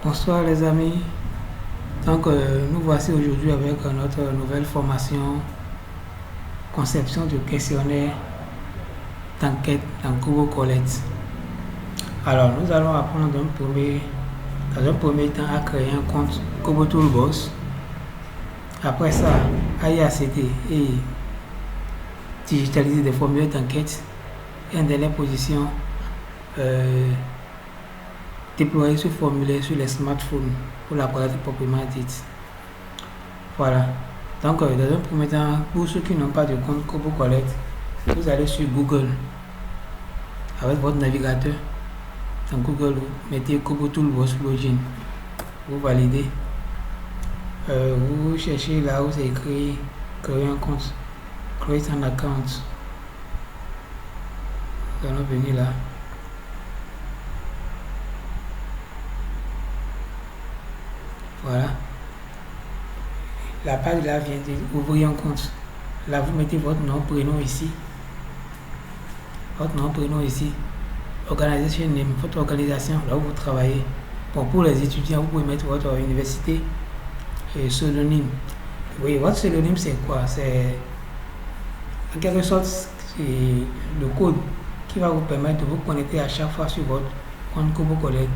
Bonsoir les amis. Donc nous voici aujourd'hui avec notre nouvelle formation conception de questionnaire d'enquête dans Kobo Collect. Alors nous allons apprendre dans un premier temps à créer un compte Kobo Toolbox. Après ça, à y accéder et digitaliser des formulaires d'enquête. Et en dernière position, déployer ce formulaire sur les smartphones pour la collecte proprement dite. Voilà. Donc, dans un premier temps, pour ceux qui n'ont pas de compte Kobo Collect, vous allez sur Google avec votre navigateur. Dans Google, vous mettez Kobo Toolbox Login. Vous validez. Vous cherchez là où c'est écrit créer un compte, create an account. Nous allons venir là. Voilà. La page là vient d'ouvrir un compte. Là, vous mettez votre nom, prénom ici. Votre nom, prénom ici. Organisation name, votre organisation, là où vous travaillez. Bon, pour les étudiants, vous pouvez mettre votre université et pseudonyme. Oui, votre pseudonyme, c'est quoi? C'est en quelque sorte le code qui va vous permettre de vous connecter à chaque fois sur votre compte Kobo Collect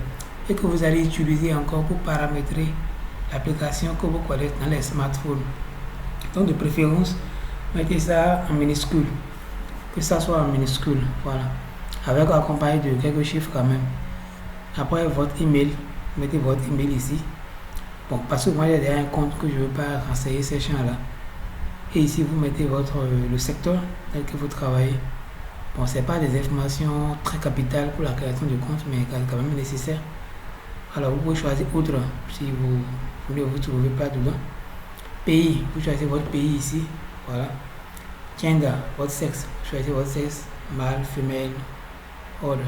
et que vous allez utiliser encore pour paramétrer l'application Kobo Collect dans les smartphones. Donc de préférence, mettez ça en minuscule, que ça soit en minuscule, voilà, avec accompagné de quelques chiffres quand même. Après votre email, mettez votre email ici. Bon, parce que moi j'ai déjà un compte que je ne veux pas renseigner ces champs là. Et ici vous mettez le secteur dans lequel vous travaillez. Bon, c'est pas des informations très capitales pour la création de compte, mais quand même nécessaire. Alors vous pouvez choisir autre si vous ne vous trouvez pas dedans. Pays, vous choisissez votre pays ici, voilà. Gender, votre sexe, vous choisissez votre sexe, mâle, femelle, ordre.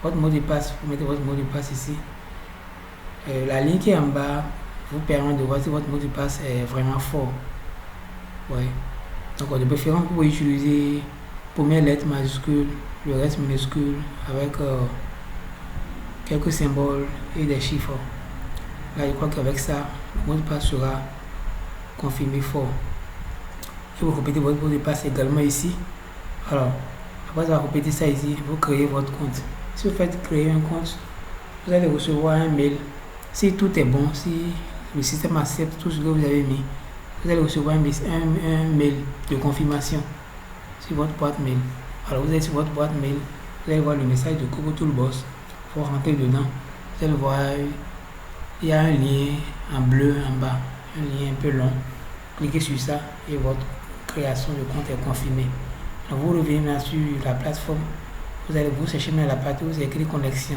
Votre mot de passe, vous mettez votre mot de passe ici. La ligne qui est en bas vous permet de voir si votre mot de passe est vraiment fort. Ouais. Donc de préférence, vous pouvez utiliser première lettre majuscule, le reste minuscule, avec quelques symboles et des chiffres. Là, je crois qu'avec ça, le mot de passe sera confirmé fort. Et vous répétez votre mot de passe également ici. Alors, après avoir répété ça ici, vous créez votre compte. Si vous faites créer un compte, vous allez recevoir un mail. Si tout est bon, si le système accepte tout ce que vous avez mis, vous allez recevoir un mail de confirmation sur votre boîte mail. Alors, vous allez sur votre boîte mail, vous allez voir le message de Kobo Toolbox. Il faut rentrer dedans. Vous allez voir, il y a un lien en bleu en bas, un lien un peu long. Cliquez sur ça et votre création de compte est confirmée. Donc, vous revenez là sur la plateforme. Vous allez vous chercher dans la partie où vous écrit connexion.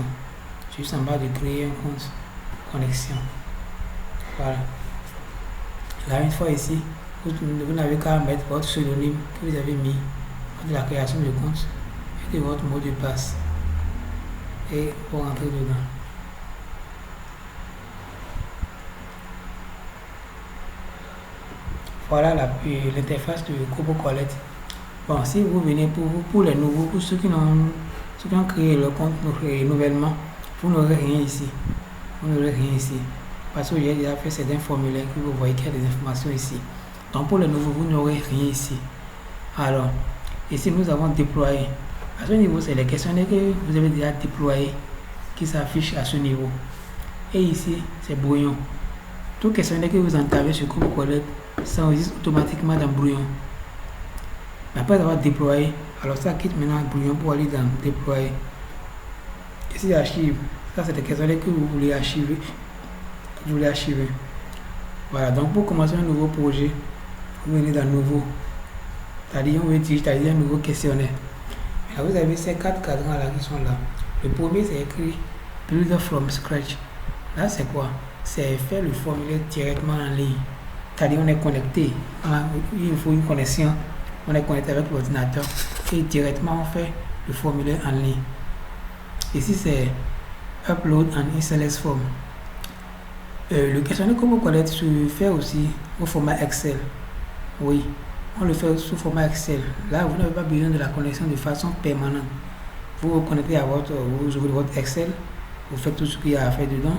Juste en bas de créer un compte connexion. Voilà. Là, une fois ici, vous n'avez qu'à mettre votre pseudonyme que vous avez mis de la création de compte et de votre mot de passe. Et pour rentrer dedans. Voilà l'interface de Kobo Collect. Bon, si vous venez pour les nouveaux, pour ceux qui ont créé le compte nouvellement, vous n'aurez rien ici. Vous n'aurez rien ici. Parce que j'ai déjà fait certains formulaires que vous voyez qu'il y a des informations ici. Donc pour les nouveaux, vous n'aurez rien ici. Alors, ici nous avons déployé. À ce niveau, c'est les questionnaires que vous avez déjà déployés qui s'affichent à ce niveau. Et ici, c'est brouillon. Tout questionnaire que vous entravez sur Kobo Collect s'enregistre automatiquement dans brouillon. Après avoir déployé, alors ça quitte maintenant brouillon pour aller dans déployer. Ici, archive. Ça, c'est des questionnaires que vous voulez archiver. Voilà, donc pour commencer un nouveau projet, vous venez dans nouveau. C'est-à-dire, on veut digitaliser un nouveau questionnaire. Là, vous avez ces 4 cadrans là qui sont là. Le premier, c'est écrit Build from scratch. Là, c'est quoi? C'est faire le formulaire directement en ligne. C'est-à-dire, on est connecté. Il faut une connexion. On est connecté avec l'ordinateur. Et directement, on fait le formulaire en ligne. Ici, c'est Upload and SLS form. Le questionnaire que vous connaissez se fait aussi au format Excel. Oui, on le fait sous format Excel. Là, vous n'avez pas besoin de la connexion de façon permanente. Vous vous connectez à vous ouvrez votre Excel, vous faites tout ce qu'il y a à faire dedans,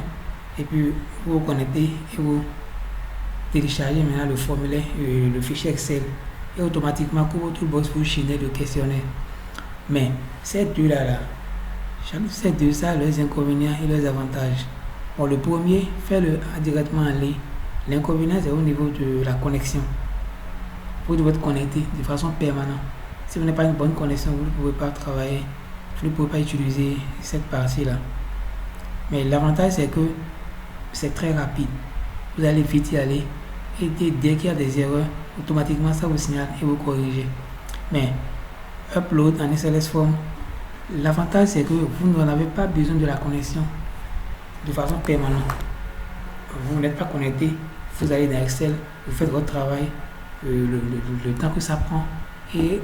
Et puis, vous vous connectez et vous téléchargez maintenant le formulaire, le fichier Excel. Et automatiquement, pour votre boss, vous chaînez le questionnaire. Mais ces deux-là, ces deux, ça a leurs inconvénients et leurs avantages. Bon, le premier, faites-le directement en ligne. L'inconvénient, c'est au niveau de la connexion. Vous devez être connecté de façon permanente. Si vous n'avez pas une bonne connexion, vous ne pouvez pas travailler, vous ne pouvez pas utiliser cette partie-là. Mais l'avantage, c'est que c'est très rapide. Vous allez vite y aller. Et dès qu'il y a des erreurs, automatiquement, ça vous signale et vous corrigez. Mais upload en SLS form, l'avantage, c'est que vous n'en avez pas besoin de la connexion de façon permanente. Vous n'êtes pas connecté, vous allez dans Excel, vous faites votre travail, le temps que ça prend, et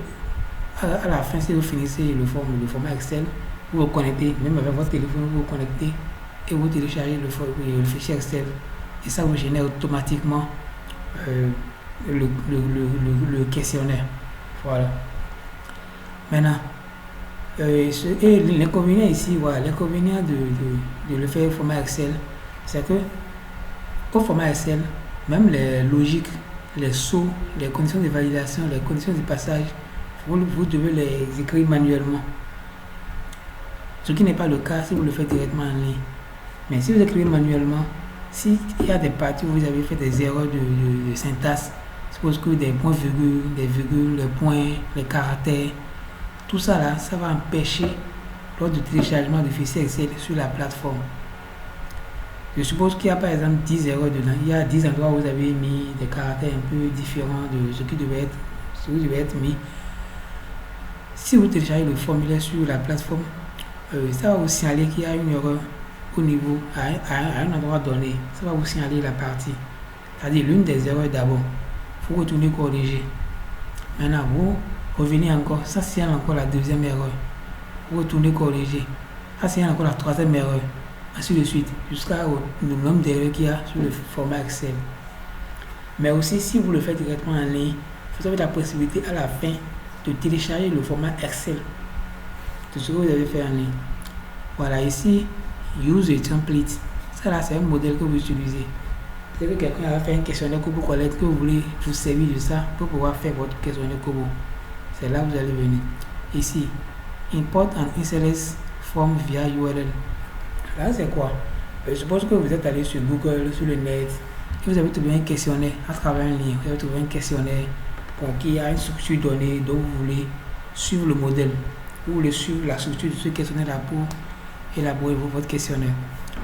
à la fin, si vous finissez le format Excel, vous vous connectez, même avec votre téléphone, vous vous connectez et vous téléchargez le fichier Excel, et ça vous génère automatiquement le questionnaire. Voilà. Maintenant, et l'inconvénient ici, voilà, l'inconvénient de le faire au format Excel, c'est que au format Excel, même les logiques, les sauts, les conditions de validation, les conditions de passage, vous devez les écrire manuellement. Ce qui n'est pas le cas si vous le faites directement en ligne. Mais si vous écrivez manuellement, s'il y a des parties où vous avez fait des erreurs de syntaxe, suppose que des points virgules, des virgules, les points, les caractères, tout ça là, ça va empêcher lors du téléchargement du fichier Excel sur la plateforme. Je suppose qu'il y a par exemple 10 erreurs dedans. Il y a 10 endroits où vous avez mis des caractères un peu différents de ce qui devait être mis. Si vous téléchargez le formulaire sur la plateforme, ça va vous signaler qu'il y a une erreur au niveau, à un endroit donné. Ça va vous signaler la partie. C'est-à-dire l'une des erreurs d'abord. Il faut retourner corriger. Maintenant, vous revenez encore. Ça signale encore la deuxième erreur. Vous retournez corriger. Ça signale encore la troisième erreur. Ainsi de suite, jusqu'à le nombre d'erreurs qu'il y a sur le format Excel. Mais aussi, si vous le faites directement en ligne, vous avez la possibilité à la fin de télécharger le format Excel de ce que vous avez fait en ligne. Voilà, ici, Use a template. Ça là, c'est un modèle que vous utilisez. C'est que quelqu'un a fait un questionnaire que vous connaissez, que vous voulez vous servir de ça pour pouvoir faire votre questionnaire Kobo. C'est là que vous allez venir. Ici, Import an SLS form via URL. Là, c'est quoi? Je suppose que vous êtes allé sur Google, sur le net, et vous avez trouvé un questionnaire à travers un lien. Vous avez trouvé un questionnaire qui a une structure donnée dont vous voulez suivre le modèle. Vous voulez suivre la structure de ce questionnaire-là pour élaborer votre questionnaire.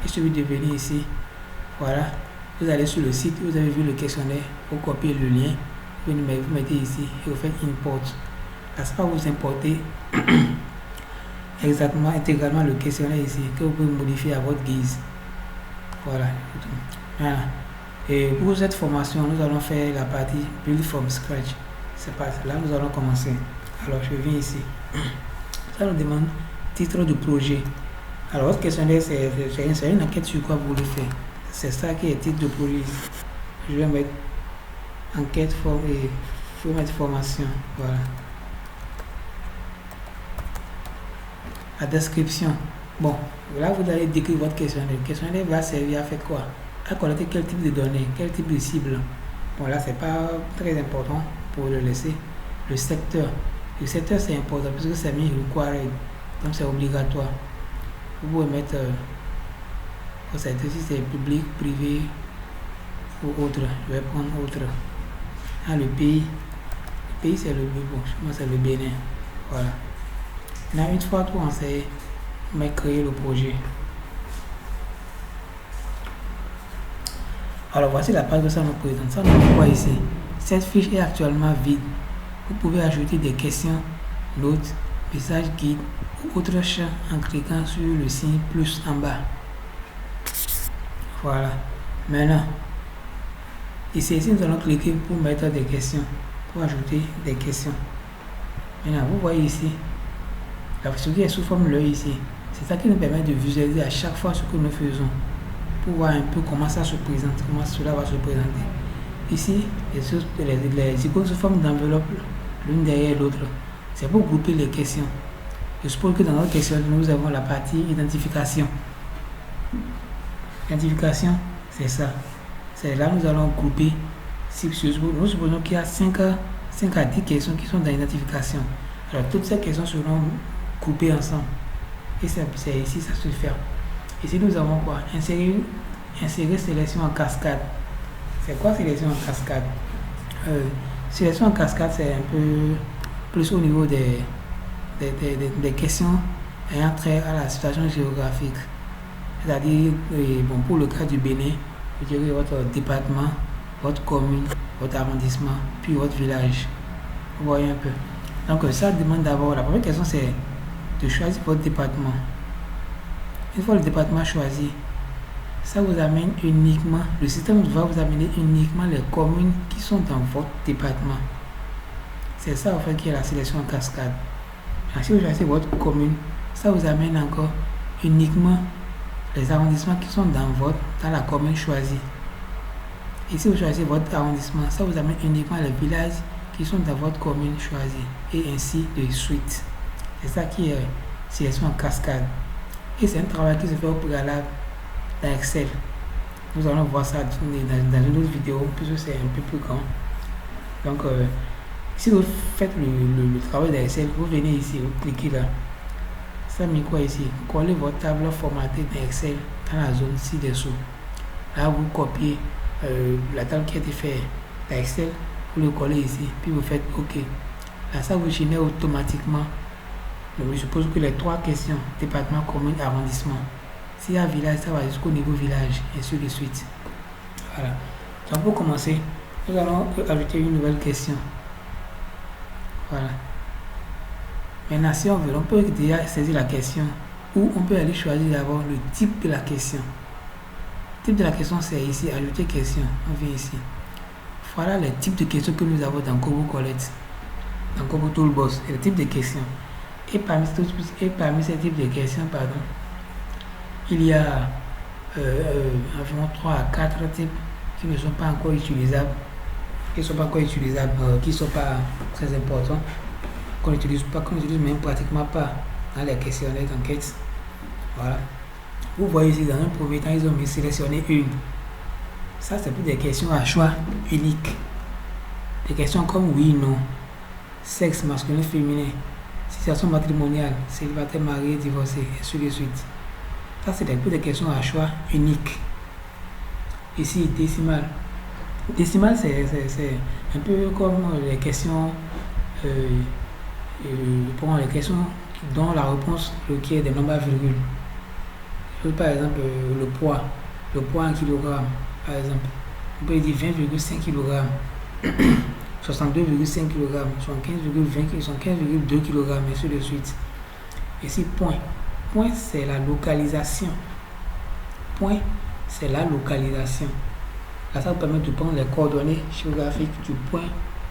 Il suffit de venir ici. Voilà. Vous allez sur le site, vous avez vu le questionnaire, vous copiez le lien, vous mettez ici et vous faites import. Là, ça va vous importer exactement, intégralement le questionnaire ici, que vous pouvez modifier à votre guise. Voilà. Et pour cette formation, nous allons faire la partie Build from Scratch. C'est pas là, nous allons commencer. Alors, je viens ici. Ça nous demande titre du projet. Alors, votre questionnaire, c'est une enquête sur quoi vous voulez faire. C'est ça qui est titre de projet. Je vais mettre enquête et je vais mettre formation. Voilà. La description. Bon, là vous allez décrire votre questionnaire. Le questionnaire va servir à faire quoi? À collecter quel type de données, quel type de cible. Bon, là c'est pas très important pour le laisser. Le secteur. Le secteur c'est important parce que c'est mis required. Donc c'est obligatoire. Vous pouvez mettre au secteur si c'est public, privé ou autre. Je vais prendre autre. Ah, le pays. Le pays c'est le bon, moi c'est le Bénin. Voilà. Là, une fois tout renseigné, on va créer le projet. Alors voici la page que ça nous présente. Ça nous voit ici. Cette fiche est actuellement vide. Vous pouvez ajouter des questions, notes, messages guides ou autres champs en cliquant sur le signe plus en bas. Voilà. Maintenant, ici nous allons cliquer pour mettre des questions, pour ajouter des questions. Maintenant, vous voyez ici. Ce qui est sous forme l'œil ici, c'est ça qui nous permet de visualiser à chaque fois ce que nous faisons pour voir un peu comment ça se présente, comment cela va se présenter. Ici, les icônes sous forme d'enveloppe l'une derrière l'autre. C'est pour grouper les questions. Je suppose que dans notre question, nous avons la partie identification. Identification, c'est ça. C'est là que nous allons grouper. Nous supposons qu'il y a 5 à 10 questions qui sont dans l'identification. Alors, toutes ces questions seront groupées ensemble. Et c'est ici, ça se fait. Ici, nous avons quoi? Insérer sélection en cascade. C'est quoi sélection en cascade? Sélection en cascade, c'est un peu plus au niveau des questions ayant trait à la situation géographique. C'est-à-dire, pour le cas du Bénin, vous direz votre département, votre commune, votre arrondissement, puis votre village. Vous voyez un peu. Donc, ça demande d'abord, la première question, c'est de choisir votre département. Une fois le département choisi, ça vous amène uniquement, le système va vous amener uniquement les communes qui sont dans votre département. C'est ça, en fait, qui est la sélection en cascade. Si vous choisissez votre commune, ça vous amène encore uniquement les arrondissements qui sont dans la commune choisie. Et si vous choisissez votre arrondissement, ça vous amène uniquement les villages qui sont dans votre commune choisie. Et ainsi de suite. C'est ça qui est sélection en cascade. Et c'est un travail qui se fait au préalable dans Excel. Nous allons voir ça dans une autre vidéo, puisque c'est un peu plus grand. Donc, si vous faites le travail d'Excel, vous venez ici, vous cliquez là. Ça met quoi ici? Vous collez votre table formatée d'Excel dans la zone ci-dessous. Là, vous copiez la table qui a été faite d'Excel, vous le collez ici, puis vous faites OK. Là, ça vous génère automatiquement. Donc, je suppose que les 3 questions, département, commune, arrondissement. S'il y a village, ça va jusqu'au niveau village, et ainsi de suite. Voilà. Donc, pour commencer, nous allons ajouter une nouvelle question. Voilà. Maintenant, si on veut, on peut déjà saisir la question, ou on peut aller choisir d'abord le type de la question. Le type de la question, c'est ici, ajouter question. On vient ici. Voilà les types de questions que nous avons dans Kobo Collect, dans Kobo Toolbox, et le type de questions. Et parmi ces types de questions, il y a environ 3 à 4 types qui ne sont pas encore utilisables, qui ne sont pas très importants, qu'on n'utilise même pratiquement pas dans les questionnaires d'enquête. Voilà. Vous voyez ici, dans un premier temps, ils ont mis sélectionner une. Ça, c'est pour des questions à choix unique. Des questions comme oui, non, sexe, masculin, féminin, situation matrimoniale, célibataire, marié, divorcé, et ainsi de suite. Ça, c'est pour des questions à choix unique. Ici, décimal. Décimal, c'est un peu comme les questions, les questions dont la réponse requiert des nombres à virgule. Par exemple, le poids en kilogrammes, par exemple. On peut dire 20,5 kg, 62,5 kg, 75,2 kg, et ainsi de suite. Ici, point. Point, c'est la localisation. Point, c'est la localisation. Là, ça vous permet de prendre les coordonnées géographiques du point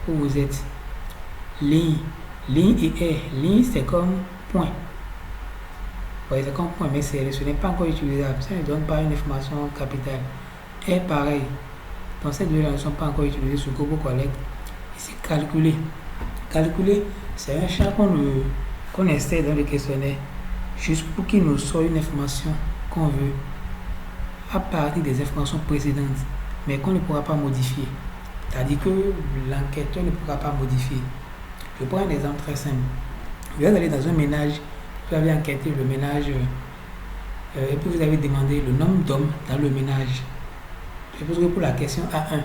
où vous êtes. Ligne et air. Ligne, c'est comme point. Oui, c'est comme point, mais ce n'est pas encore utilisable. Ça ne donne pas une information capitale. Air, pareil. Donc, ces deux-là ne sont pas encore utilisés sur Kobo Collect. Ici, calculer. Calculer, c'est un champ qu'on insère dans le questionnaire, juste pour qu'il nous sorte une information qu'on veut à partir des informations précédentes, mais qu'on ne pourra pas modifier. C'est-à-dire que l'enquêteur ne pourra pas modifier. Je prends un exemple très simple. Vous allez dans un ménage, vous avez enquêté le ménage, et puis vous avez demandé le nombre d'hommes dans le ménage. Je suppose que pour la question A1,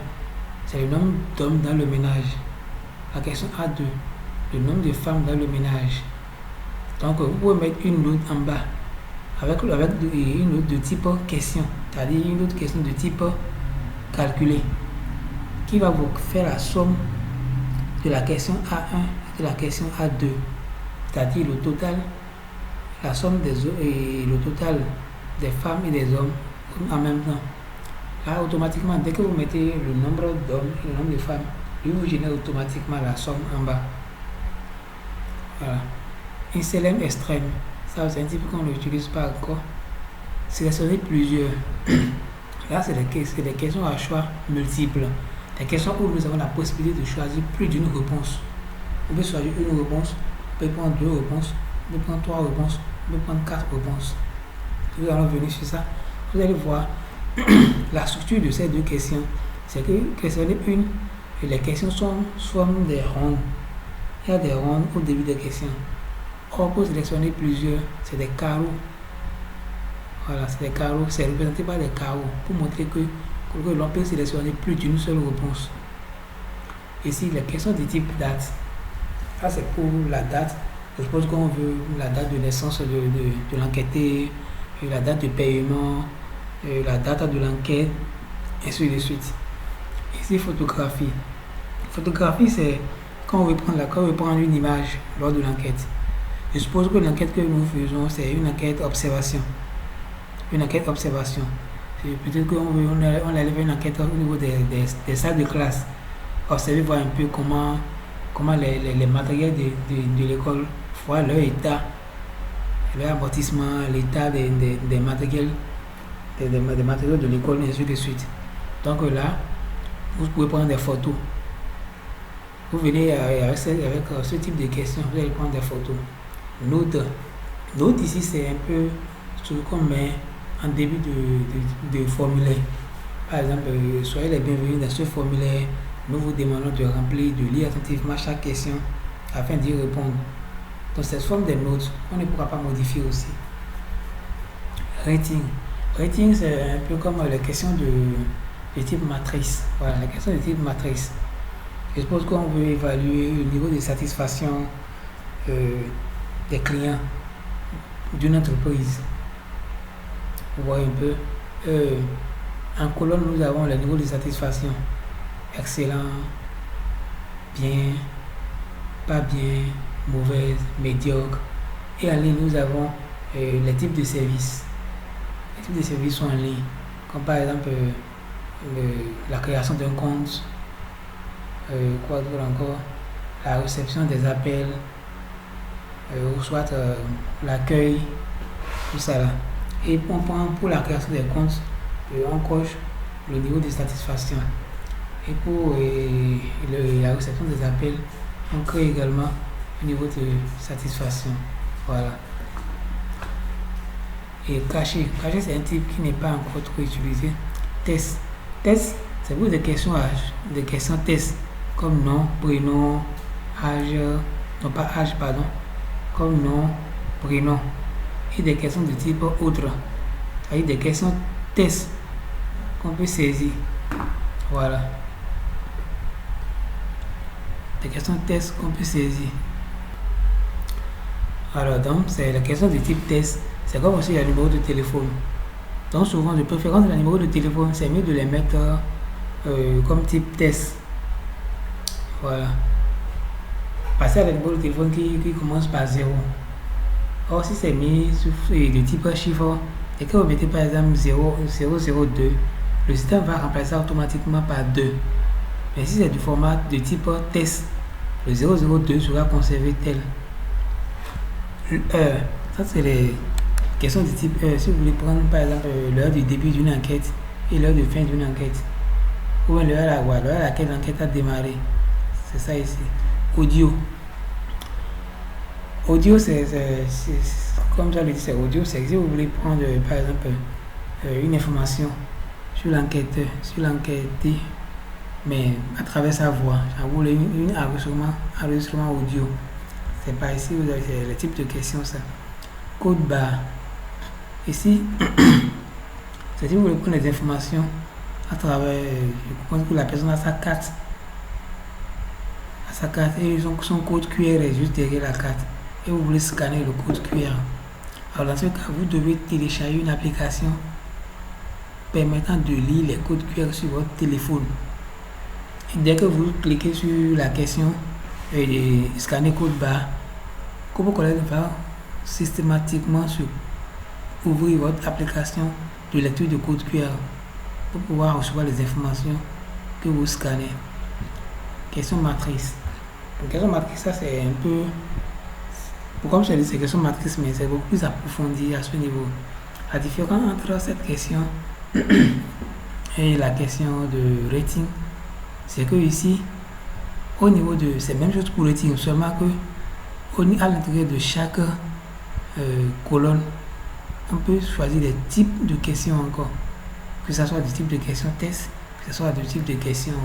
c'est le nombre d'hommes dans le ménage. La question A2, le nombre de femmes dans le ménage. Donc, vous pouvez mettre une note en bas avec une note de type question, c'est-à-dire une autre question de type calculer, qui va vous faire la somme de la question A1 et de la question A2, c'est-à-dire le total, la somme le total des femmes et des hommes en même temps. Là, automatiquement, dès que vous mettez le nombre d'hommes et le nombre de femmes, il vous génère automatiquement la somme en bas. Voilà. Un célèbre extrême, ça c'est un type qu'on n'utilise pas encore. Sélectionner plusieurs. Là, c'est des questions à choix multiples. Des questions où nous avons la possibilité de choisir plus d'une réponse. On peut choisir une réponse, on peut prendre 2 réponses, on peut prendre 3 réponses, on peut prendre 4 réponses. Nous allons venir sur ça. Vous allez voir la structure de ces deux questions, c'est que questionner une, et les questions sont des rondes. Il y a des rondes au début des questions. Or, pour sélectionner plusieurs, c'est des carreaux. Voilà, c'est des carreaux, c'est représenté par des carreaux pour montrer que l'on peut sélectionner plus d'une seule réponse. Ici, les questions de type date. Ça, c'est pour la date. Je suppose qu'on veut la date de naissance de l'enquêté, la date de paiement, la date de l'enquête, et ainsi de suite. Ici, photographie. Photographie, c'est quand on veut prendre une image lors de l'enquête. Je suppose que l'enquête que nous faisons, c'est une enquête observation. Une enquête observation. Peut-être qu'on allait faire une enquête au niveau des salles de classe. Observer, voir un peu comment les matériels de l'école, voir leur état, leur amortissement, l'état des matériels, des matériaux de l'école, et ainsi de suite. Donc là, vous pouvez prendre des photos. Vous venez avec ce type de questions, vous allez prendre des photos. Note ici, c'est un peu ce qu'on met en début de formulaire. Par exemple, soyez les bienvenus dans ce formulaire. Nous vous demandons de remplir, de lire attentivement chaque question afin d'y répondre. Donc, cette forme de notes, on ne pourra pas modifier aussi. Rating. Rating, c'est un peu comme les questions de type matrice. Voilà, les questions de type matrice. Je suppose qu'on veut évaluer le niveau de satisfaction des clients d'une entreprise. Vous voyez un peu. En colonne, nous avons le niveau de satisfaction. Excellent, bien, pas bien, mauvaise, médiocre. Et en ligne, nous avons les types de services. Les types de services sont en ligne, comme par exemple la création d'un compte, quoi d'autre encore, la réception des appels, ou soit l'accueil, tout ça là. Et pour la création des comptes, on coche le niveau de satisfaction. Et pour la réception des appels, on crée également un niveau de satisfaction. Voilà. Et caché. Caché, c'est un type qui n'est pas encore trop utilisé. Test. Test, c'est pour des questions test, comme nom, prénom, âge, non pas âge, pardon, comme nom, prénom. Et des questions de type autre. Avec des questions test qu'on peut saisir. Voilà. Des questions test qu'on peut saisir. Alors donc, c'est la question de type test. C'est comme aussi le numéro de téléphone. Donc souvent, de préférence, le numéro de téléphone, c'est mieux de les mettre comme type test. Voilà. Passer à le numéro de téléphone qui commence par 0. Or, si c'est mis de type chiffre, et que vous mettez par exemple 002, le système va remplacer automatiquement par 2. Mais si c'est du format de type test, le 002 sera conservé tel. Ça, c'est les questions de type si vous voulez prendre par exemple l'heure du début d'une enquête et l'heure de fin d'une enquête, ou bien l'heure à laquelle l'enquête a démarré. C'est ça ici. Audio. Audio, c'est comme ça le dit, c'est audio. C'est si vous voulez prendre par exemple une information sur l'enquêteur, sur l'enquêté, mais à travers sa voix. Vous voulez un enregistrement audio. C'est pas ici, vous avez le type de question ça. Code barre. Ici, c'est si vous voulez prendre les informations à travers, je pense que la personne a sa carte. Et son code QR est juste derrière la carte. Et vous voulez scanner le code QR. Alors dans ce cas, vous devez télécharger une application permettant de lire les codes QR sur votre téléphone. Et dès que vous cliquez sur la question et scanner code barre, Copo Collect va systématiquement ouvrir votre application de lecture de code QR pour pouvoir recevoir les informations que vous scannez. Question matrice. Une question matrice, ça c'est un peu, comme je dis, c'est question matrice, mais c'est beaucoup plus approfondi à ce niveau. La différence entre cette question et la question de rating, c'est que ici, au niveau de, c'est même chose pour rating, seulement que à l'intérieur de chaque colonne, on peut choisir des types de questions encore. que ce soit du type de question test, que ce soit du type de question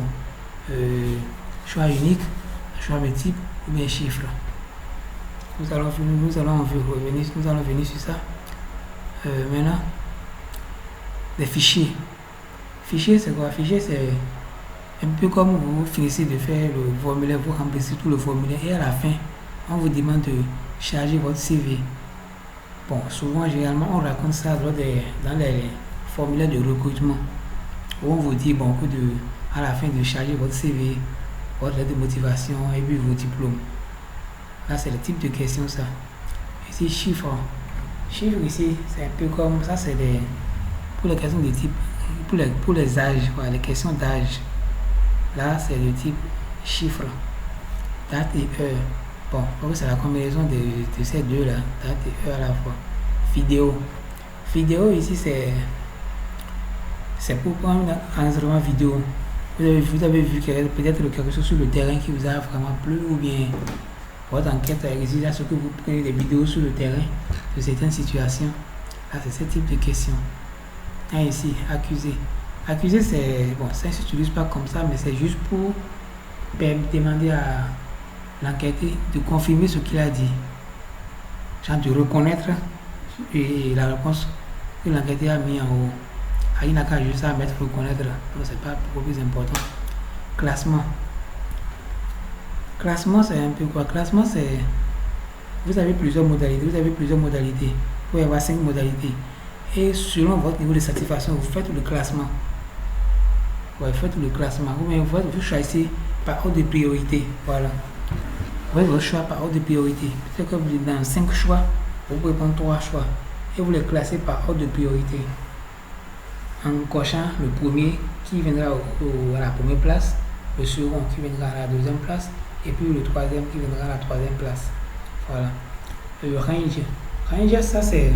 choix unique, choix multiple ou bien chiffre. Nous allons venir sur ça. Maintenant, les fichiers. Fichier, c'est quoi? Fichier, c'est un peu comme vous finissez de faire le formulaire, vous remplissez tout le formulaire et à la fin, on vous demande de charger votre CV. Bon, souvent, généralement, on raconte ça dans les formulaires de recrutement où on vous dit, bon, à la fin de charger votre CV, votre lettre de motivation et puis vos diplômes. Là, c'est le type de question, ça. Ici, chiffre. Chiffre, ici, c'est un peu comme ça, c'est pour les questions de type, pour les âges, voilà, les questions d'âge. Là, c'est le type chiffre. Date et heure. Bon, c'est la combinaison de ces deux-là, date et heure à la fois. Vidéo. Vidéo, ici, c'est pour prendre un enregistrement vidéo. Vous avez vu peut-être quelque chose sur le terrain qui vous a vraiment plu ou bien votre enquête exige à ce que vous preniez des vidéos sur le terrain de certaines situations. Là, c'est ce type de questions. Ah, ici, accusé. Accusé, c'est... Bon, ça ne s'utilise pas comme ça, mais c'est juste pour demander à l'enquêté de confirmer ce qu'il a dit. Genre de reconnaître et la réponse que l'enquêté a mis en haut. Il n'a qu'à juste à mettre reconnaître. Donc, c'est pas beaucoup plus important. Classement. Classement, c'est un peu quoi? Classement, c'est... Vous avez plusieurs modalités. Vous pouvez avoir 5 modalités. Et selon votre niveau de satisfaction, vous faites le classement. Vous faites le classement. Vous choisissez par ordre de priorité. Voilà. Vous faites votre choix par ordre de priorité. Peut-être que vous êtes dans 5 choix, vous pouvez prendre 3 choix. Et vous les classez par ordre de priorité. En cochant le premier qui viendra à la première place, le second qui viendra à la deuxième place, et puis le troisième qui viendra à la troisième place. Voilà. Le range. Range, ça c'est,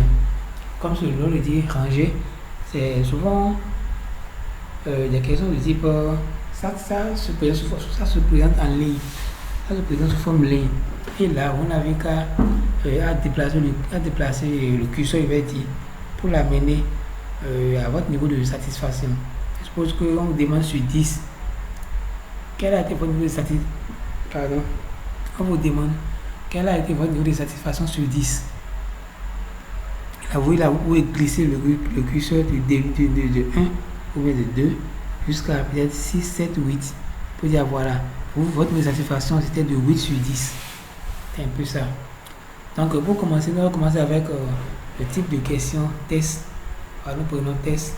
comme ce nom le dit, ranger. C'est souvent des questions de type, ça se présente en ligne. Ça se présente sous forme ligne. Et là, vous n'avez qu'à déplacer le curseur dit pour l'amener à votre niveau de satisfaction. Je suppose qu'on vous demande sur 10. Quel a été votre niveau de satisfaction? Pardon. On vous demande quel a été votre niveau de satisfaction sur 10. Là, vous pouvez glisser le curseur de 1 ou bien de 2 jusqu'à peut-être 6, 7, 8. Pour dire voilà, votre niveau de satisfaction c'était de 8 sur 10. C'est un peu ça. Donc pour commencer, nous allons commencer avec le type de question test. Alors, nous prenons test.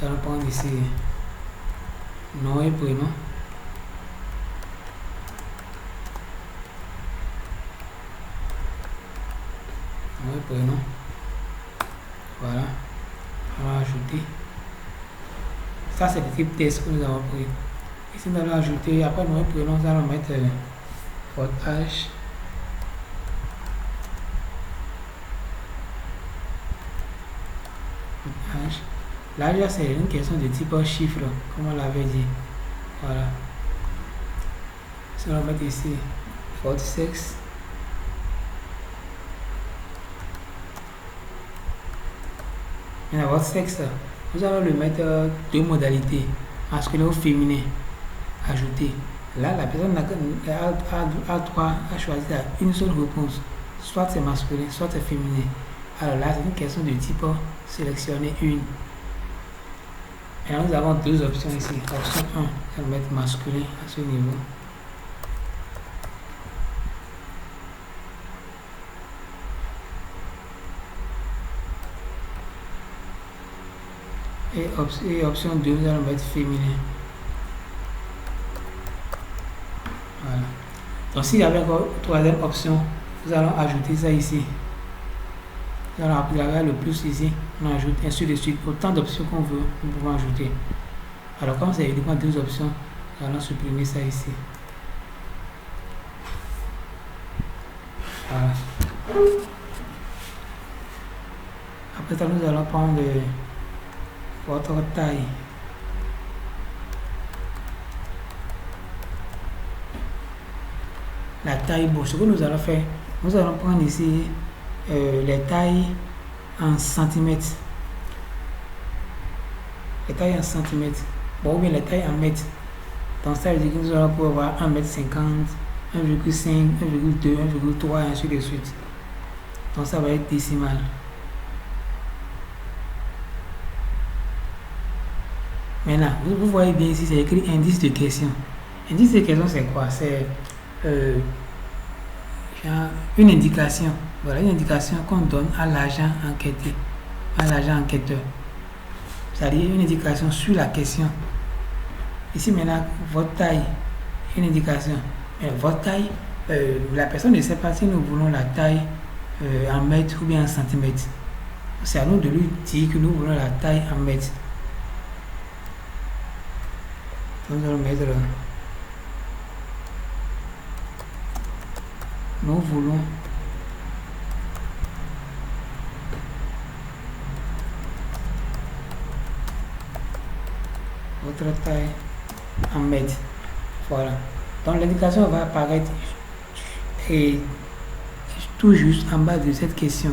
Nous allons prendre ici nom et prénom. Nom et prénom. Voilà. On va ajouter. Ça, c'est le type test que nous avons pris. Ici, nous allons ajouter, après nom et prénom, nous allons mettre votre âge. L'âge, c'est une question de type chiffre, comme on l'avait dit. Voilà. Si on va mettre ici votre sexe. Maintenant, votre sexe, nous allons le mettre deux modalités, masculin ou féminin. Ajouter. Là, la personne a droit à choisir une seule réponse. Soit c'est masculin, soit c'est féminin. Alors là, c'est une question de type sélectionner une. Et là, nous avons deux options ici. Option 1, on va mettre masculin à ce niveau. Et option 2, nous allons mettre féminin. Voilà. Donc, s'il y avait encore une troisième option, nous allons ajouter ça ici. Nous allons appuyer le plus ici. On ajoute ainsi de suite. Autant d'options qu'on veut, nous pouvons ajouter. Alors, comme c'est uniquement deux options, nous allons supprimer ça ici. Voilà. Après ça, nous allons prendre votre taille. La taille, bon, ce que nous allons faire, nous allons prendre ici les tailles en centimètres. les tailles en centimètres, bon, ou bien les tailles en mètres. Donc ça veut dire que nous allons pouvoir avoir 1,50 m, 1,5, 1,2, 1,3 et ainsi de suite. Donc ça va être décimal. Maintenant, vous voyez bien ici, c'est écrit indice de question. Indice de question, c'est quoi? C'est une indication. Voilà, une indication qu'on donne à l'agent enquêté, à l'agent enquêteur. C'est-à-dire une indication sur la question. Ici maintenant, votre taille, une indication. Votre taille, la personne ne sait pas si nous voulons la taille en mètres ou bien en centimètres. C'est à nous de lui dire que nous voulons la taille en mètres. Nous allons mettre nous voulons votre taille en mètres. Voilà. Donc l'indication va apparaître et tout juste en bas de cette question.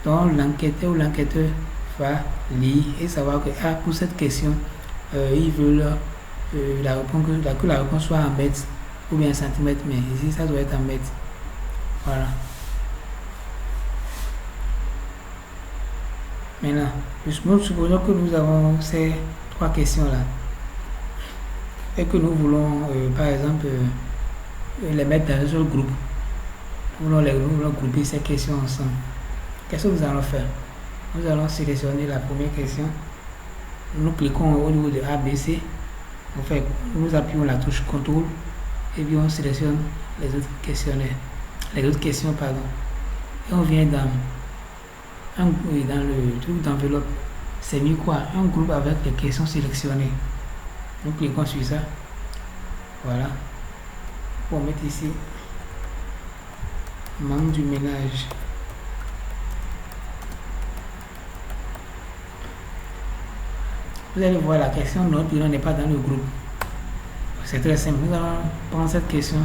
Donc l'enquêteur ou l'enquêteur va lire et savoir que pour cette question, ils veulent que la réponse soit en mètres ou bien en centimètres, mais ici ça doit être en mètres. Voilà. Maintenant, nous supposons que nous avons ces 3 questions là et que nous voulons par exemple les mettre dans un seul groupe. Nous voulons grouper ces questions ensemble. Qu'est-ce que nous allons faire? Nous allons sélectionner la première question. Nous cliquons au niveau de ABC. Nous appuyons la touche CTRL et puis on sélectionne les autres questionnaires. Les autres questions, pardon. Et on vient dans le truc d'enveloppe. C'est mis quoi? Un groupe avec les questions sélectionnées. Nous cliquons sur ça. Voilà. Pour mettre ici membre du ménage. Vous allez voir la question, notre prénom n'est pas dans le groupe. C'est très simple. Nous allons prendre cette question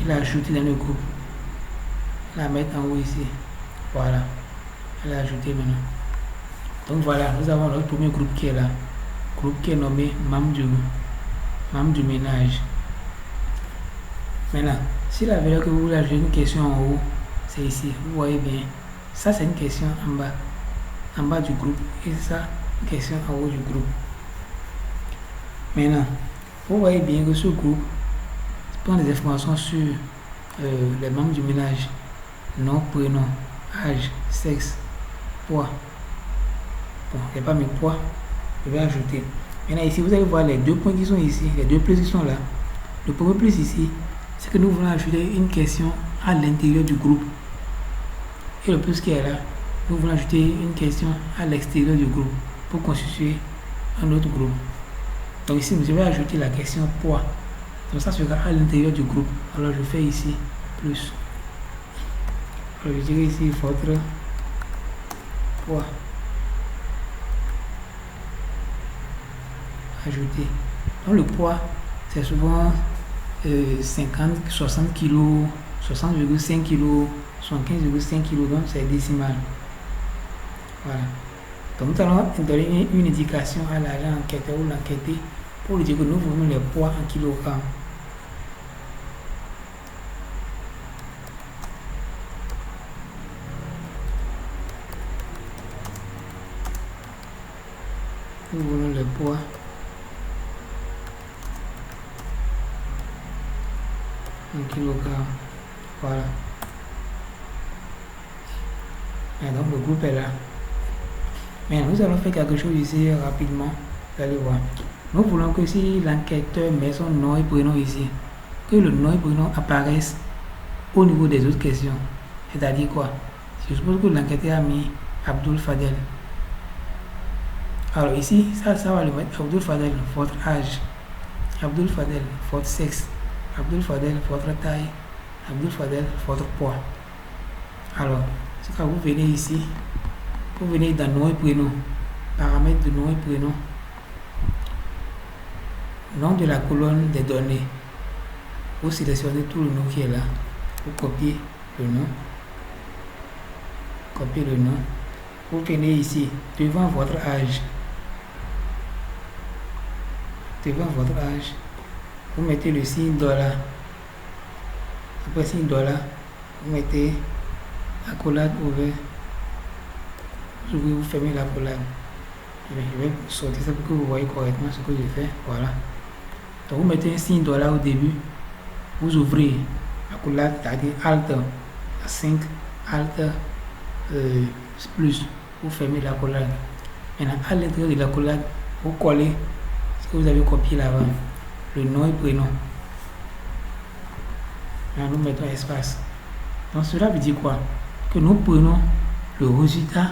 et l'ajouter dans le groupe. La mettre en haut ici. Voilà. Elle est ajoutée maintenant. Donc voilà, nous avons notre premier groupe qui est là. Groupe qui est nommé membre du ménage. Maintenant, si la valeur que vous voulez ajouter une question en haut, c'est ici. Vous voyez bien. Ça, c'est une question en bas. En bas du groupe. Et ça, une question en haut du groupe. Maintenant, vous voyez bien que ce groupe prend des informations sur les membres du ménage. Nom, prénom, âge, sexe, poids. Bon, il n'y a pas mes poids. Je vais ajouter. Maintenant, ici, vous allez voir les 2 points qui sont ici. Les 2 plus qui sont là. Le premier plus ici, c'est que nous voulons ajouter une question à l'intérieur du groupe. Et le plus qui est là, nous voulons ajouter une question à l'extérieur du groupe pour constituer un autre groupe. Donc ici, je vais ajouter la question poids. Donc ça sera à l'intérieur du groupe. Alors je fais ici plus. Alors je dirais ici votre poids. Ajouter. Donc le poids, c'est souvent 60 kg, 60,5 kg, 75,5 kg, donc c'est décimal. Voilà. Donc nous allons donner une indication à l'agent enquêteur ou l'enquêté pour lui dire que nous voulons les poids en kilogrammes. Nous voulons les poids en kilogrammes. Voilà. Et donc le groupe est là. Mais nous allons faire quelque chose ici rapidement. Vous allez voir. Nous voulons que si l'enquêteur met son nom et prénom ici, que le nom et prénom apparaissent au niveau des autres questions. C'est-à-dire quoi? Je suppose que l'enquêteur a mis Abdul Fadel. Alors ici, ça va le mettre Abdul Fadel, votre âge. Abdul Fadel, votre sexe. Abdul Fadel, votre taille. Abdul Fadel, votre poids. Alors, c'est quand vous venez ici, vous venez dans nom et prénom, paramètres de nom et prénom, nom de la colonne des données. Vous sélectionnez tout le nom qui est là, vous copiez le nom, vous venez ici devant votre âge, devant votre âge, vous mettez le signe $. Après signe $, vous mettez accolade ouvert. Vous fermez l'accolade. Je vais sortir ça pour que vous voyez correctement ce que je fais. Voilà. Donc vous mettez un signe $, au début. Vous ouvrez l'accolade, c'est-à-dire Alt 5, Alt plus. Vous fermez l'accolade. Maintenant, à l'intérieur de l'accolade, vous collez ce que vous avez copié là-bas. Le nom et prénom. Maintenant, nous mettons espace. Donc cela veut dire quoi? Que nous prenons le résultat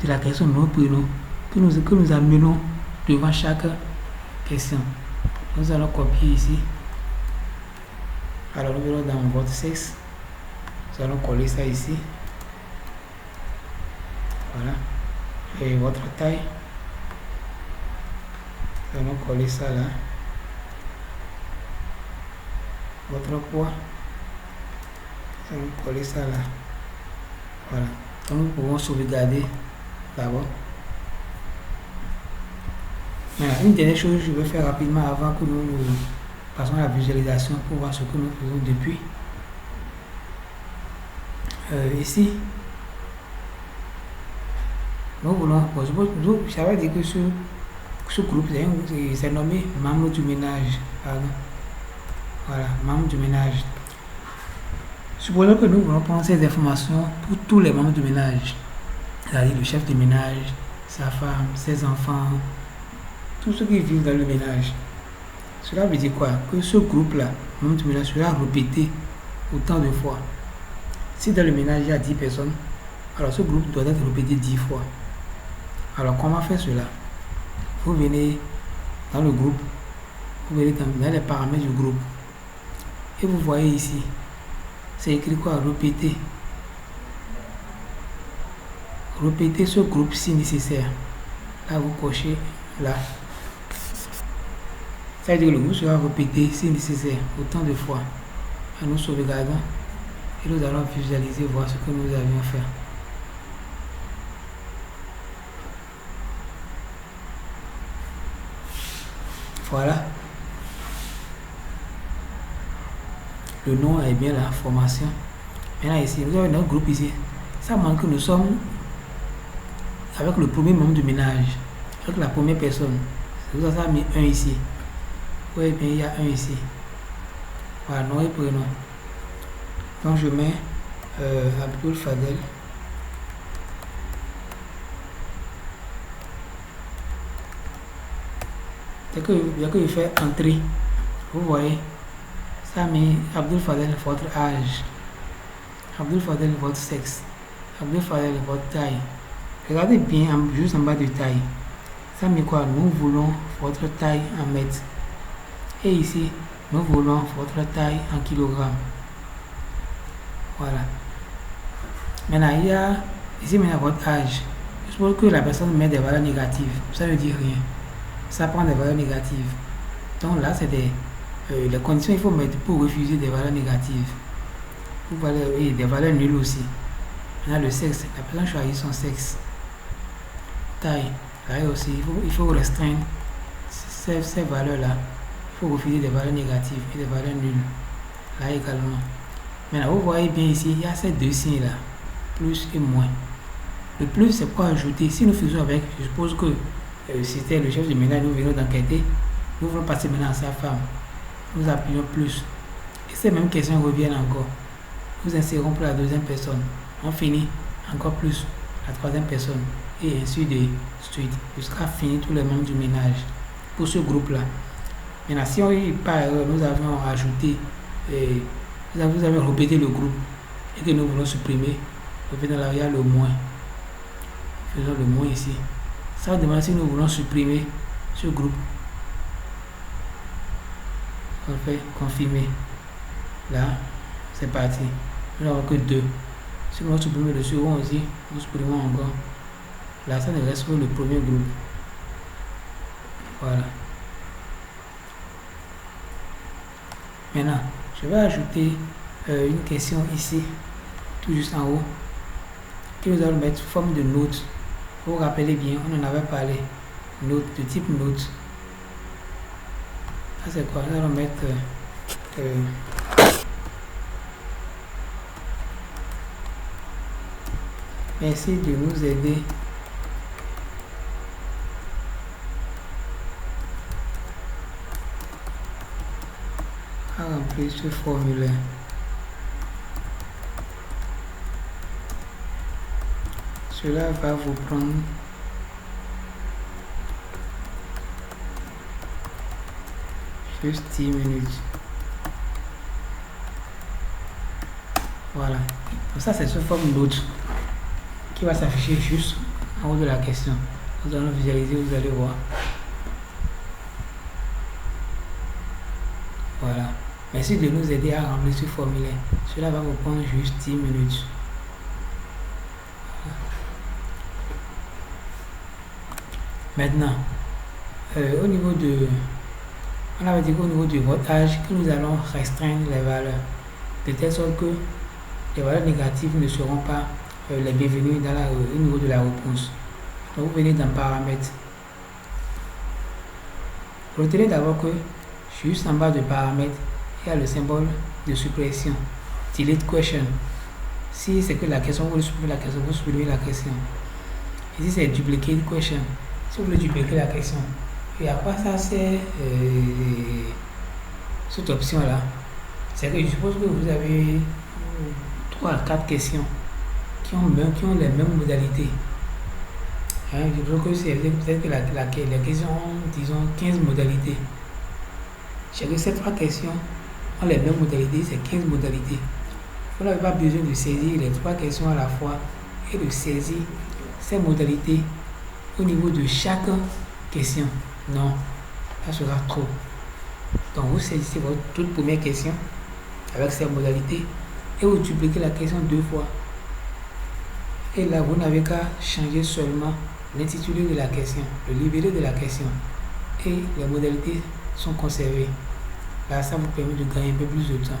de la question nom et prénom que nous amenons devant chaque question. Nous allons copier ici. Alors nous allons dans votre sexe. Nous allons coller ça ici. Voilà. Et votre taille. Nous allons coller ça là. Votre poids. Nous allons coller ça là. Voilà. Donc nous pouvons sauvegarder d'abord. Maintenant, une dernière chose que je vais faire rapidement avant que nous passons à la visualisation pour voir ce que nous faisons depuis. Ici, nous voulons, j'avais dit que ce groupe, c'est nommé membre du ménage. Pardon. Voilà, membre du ménage. Supposons que nous voulons prendre ces informations pour tous les membres du ménage, c'est-à-dire le chef de ménage, sa femme, ses enfants, tous ceux qui vivent dans le ménage. Cela veut dire quoi? Que ce groupe-là, membre du ménage, sera répété autant de fois. Si dans le ménage il y a 10 personnes, alors ce groupe doit être répété 10 fois. Alors comment faire cela? Vous venez dans le groupe, vous venez dans les paramètres du groupe, et vous voyez ici, c'est écrit quoi? Répéter. Répéter ce groupe si nécessaire. Là vous cochez là. Ça veut dire que le groupe sera répété si nécessaire autant de fois. Et nous sauvegardons et nous allons visualiser, voir ce que nous avions fait. Voilà. Le nom est bien la formation. Maintenant ici, vous avez notre groupe ici. Ça montre que nous sommes avec le premier membre du ménage, avec la première personne. C'est pour ça que ça a mis 1 ici. Oui, bien il y a 1 ici. Voilà, nom et prénom. Donc je mets Abdul Fadel. Dès que je fais entrer, vous voyez, ça a mis Abdul Fadel, votre âge, Abdul Fadel, votre sexe, Abdul Fadel, votre taille. Regardez bien juste en bas de taille. Ça met quoi? Nous voulons votre taille en mètres. Et ici, nous voulons votre taille en kilogrammes. Voilà. Maintenant, il y a ici maintenant votre âge. Je suppose que la personne met des valeurs négatives. Ça ne dit rien. Ça prend des valeurs négatives. Donc là, c'est les conditions qu'il faut mettre pour refuser des valeurs négatives. Et des valeurs nulles aussi. Maintenant, le sexe. La personne choisit son sexe. Taille. Là aussi, il faut restreindre ces valeurs-là. Il faut refuser des valeurs négatives et des valeurs nulles. Là également. Maintenant, vous voyez bien ici, il y a ces deux signes-là. Plus et moins. Le plus, c'est pour ajouter. Si nous faisons avec, je suppose que c'était le chef de ménage, nous venons d'enquêter. Nous voulons passer maintenant à sa femme. Nous appuyons plus. Et ces mêmes questions reviennent encore. Nous insérons pour la deuxième personne. On finit encore plus la troisième personne. Et ainsi de suite. Jusqu'à finir tous les membres du ménage. Pour ce groupe-là. Maintenant, si par erreur, nous avons ajouté, vous avez répété le groupe et que nous voulons supprimer, revenons là, il y a le moins. Faisons le moins ici. Ça va demander si nous voulons supprimer ce groupe. On fait confirmer. Là, c'est parti. Nous n'avons que 2. Si nous voulons supprimer le second aussi, nous supprimons encore. Là, ça ne reste que le premier groupe. Voilà. Maintenant, je vais ajouter une question ici, tout juste en haut, que nous allons mettre sous forme de note. Vous vous rappelez bien, on en avait parlé. Note, de type note. Ça c'est quoi? Nous allons mettre merci de nous aider à remplir ce formulaire. Cela va vous prendre juste 10 minutes. Voilà. Donc ça c'est sous forme note qui va s'afficher juste en haut de la question. Nous allons visualiser, vous allez voir. Voilà. Merci de nous aider à remplir ce formulaire. Cela va vous prendre juste 10 minutes. Maintenant, au niveau de... On avait dit qu'au niveau de votre âge, que nous allons restreindre les valeurs. De telle sorte que les valeurs négatives ne seront pas les bienvenues au niveau de la réponse. Donc vous venez dans paramètres. Retenez d'abord que juste en bas de paramètres, il y a le symbole de suppression. Delete question. Si c'est que la question, vous voulez supprimer la question, vous supprimez la question. Ici c'est duplicate question. Si vous voulez dupliquer la question. Et à quoi ça sert cette option-là? C'est que je suppose que vous avez 3 à 4 questions qui ont les mêmes modalités. Je pense que c'est peut-être que les questions ont, disons, 15 modalités. J'ai que ces 3 questions ont les mêmes modalités, c'est 15 modalités. Vous n'avez pas besoin de saisir les 3 questions à la fois et de saisir ces modalités au niveau de chaque question. Non, ça sera trop. Donc vous saisissez votre toute première question avec ces modalités et vous dupliquez la question 2 fois. Et là, vous n'avez qu'à changer seulement l'intitulé de la question, le libellé de la question. Et les modalités sont conservées. Là, ça vous permet de gagner un peu plus de temps.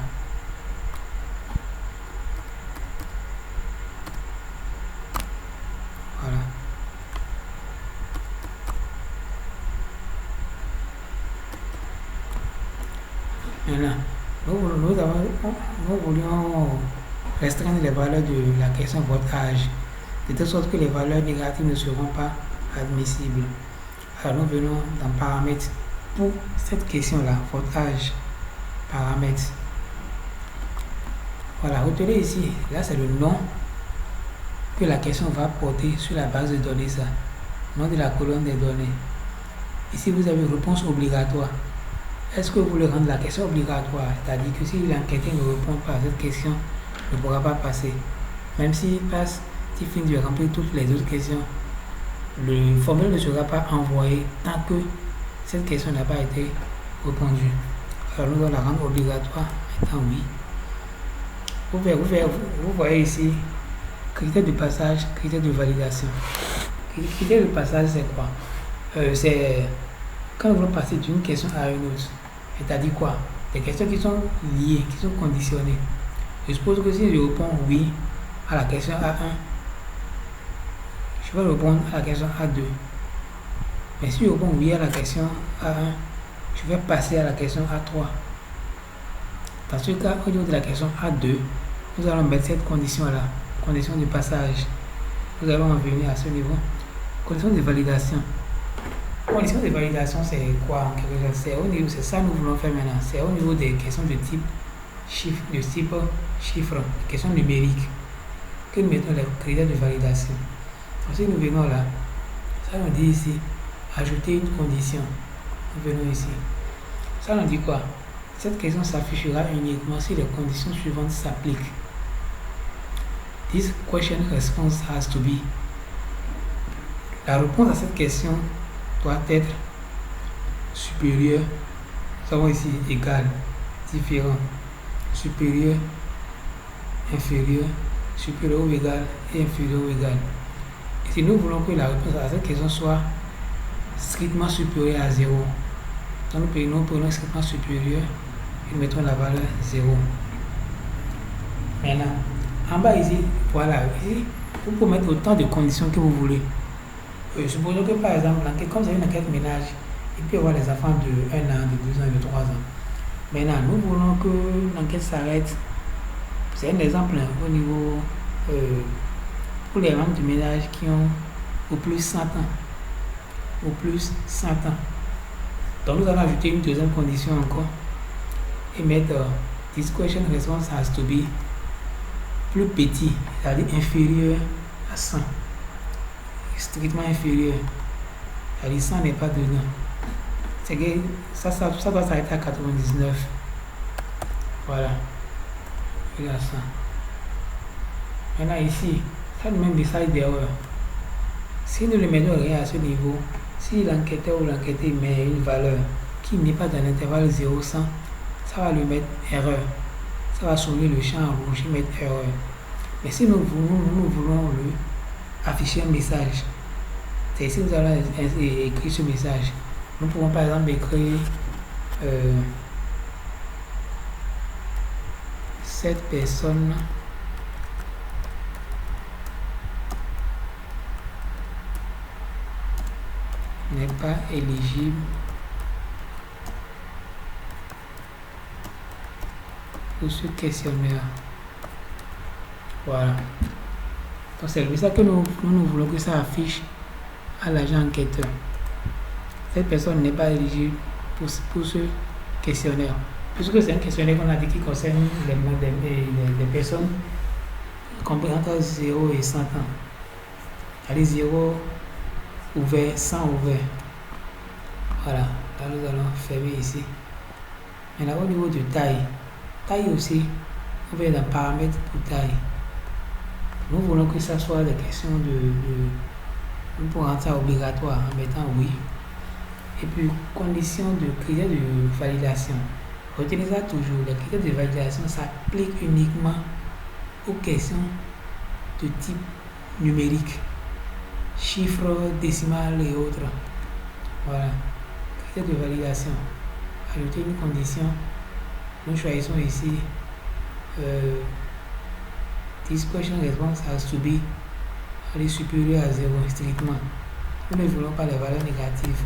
Voilà. Maintenant, nous voulions restreindre les valeurs de la question de votre âge, de telle sorte que les valeurs négatives ne seront pas admissibles. Alors nous venons dans paramètres pour cette question-là, votre âge, paramètres. Voilà, retenez ici, là c'est le nom que la question va porter sur la base de données, ça, nom de la colonne des données. Ici vous avez réponse obligatoire. Est-ce que vous voulez rendre la question obligatoire? C'est-à-dire que si l'enquêteur ne répond pas à cette question, ne pourra pas passer. Même s'il passe, s'il finit de remplir toutes les autres questions, le formulaire ne sera pas envoyé tant que cette question n'a pas été répondue. Alors nous allons la rendre obligatoire. Maintenant oui. Vous voyez ici, critères de passage, critères de validation. Critères de passage c'est quoi? C'est quand nous voulons passer d'une question à une autre. C'est-à-dire quoi? Des questions qui sont liées, qui sont conditionnées. Je suppose que si je réponds oui à la question A1, je vais répondre à la question A2. Mais si je réponds oui à la question A1, je vais passer à la question A3. Dans ce cas, au niveau de la question A2, nous allons mettre cette condition-là, condition de passage. Nous allons en venir à ce niveau. Condition de validation. Condition de validation, c'est quoi en quelque sorte? C'est ça que nous voulons faire maintenant. C'est au niveau des questions de type chiffre, questions numériques, que nous mettons les critères de validation. Ensuite, nous venons là. Ça nous dit ici, ajouter une condition. Nous venons ici. Ça nous dit quoi? Cette question s'affichera uniquement si les conditions suivantes s'appliquent. This question response has to be. La réponse à cette question doit être supérieure, nous avons ici égal, différent, supérieur, inférieur, supérieur ou égal et inférieur ou égal. Et si nous voulons que la réponse à cette question soit strictement supérieure à 0, donc nous prenons strictement supérieur et nous mettons la valeur 0. Maintenant, en bas ici, voilà, ici, vous pouvez mettre autant de conditions que vous voulez. Supposons que par exemple, comme c'est une enquête ménage, Il peut y avoir des enfants de 1 an, de 2 ans, de 3 ans. Maintenant, nous voulons que l'enquête s'arrête. C'est un exemple au niveau pour les membres du ménage qui ont au plus 100 ans. Au plus 100 ans. Donc nous allons ajouter une deuxième condition encore et mettre this question response has to be plus petit, c'est-à-dire inférieur à 100. Strictement inférieur. C'est-à-dire 100 n'est pas dedans. C'est que ça va s'arrêter à 99. Voilà. Regarde ça. Maintenant ici, ça nous met un message d'erreur. Si nous ne mettons rien à ce niveau, si l'enquêteur ou l'enquêté met une valeur qui n'est pas dans l'intervalle 0-100, ça va lui mettre erreur. Ça va souligner le champ rouge et mettre erreur. Mais si nous voulons lui afficher un message, c'est ici que nous allons écrire ce message. Nous pouvons par exemple écrire cette personne n'est pas éligible pour ce questionnaire. Voilà. Donc c'est le ça que nous voulons que ça affiche à l'agent enquêteur. Cette personne n'est pas éligible pour ce questionnaire. Puisque c'est un questionnaire qu'on a dit qui concerne les personnes compris entre 0 et 100 ans. C'est-à-dire 0 ouvert, 100 ouvert. Voilà, là nous allons fermer ici. Maintenant au niveau de taille aussi, on va dans paramètres pour taille. Nous voulons que ça soit des questions nous pourrons rendre ça obligatoire en mettant oui. Et puis conditions de critères de validation. Retenez ça toujours, les critères de validation s'appliquent uniquement aux questions de type numérique, chiffres, décimales et autres. Voilà, critères de validation. Ajouter une condition, nous choisissons ici this question response has to be supérieur à 0 strictement. Nous ne voulons pas les valeurs négatives.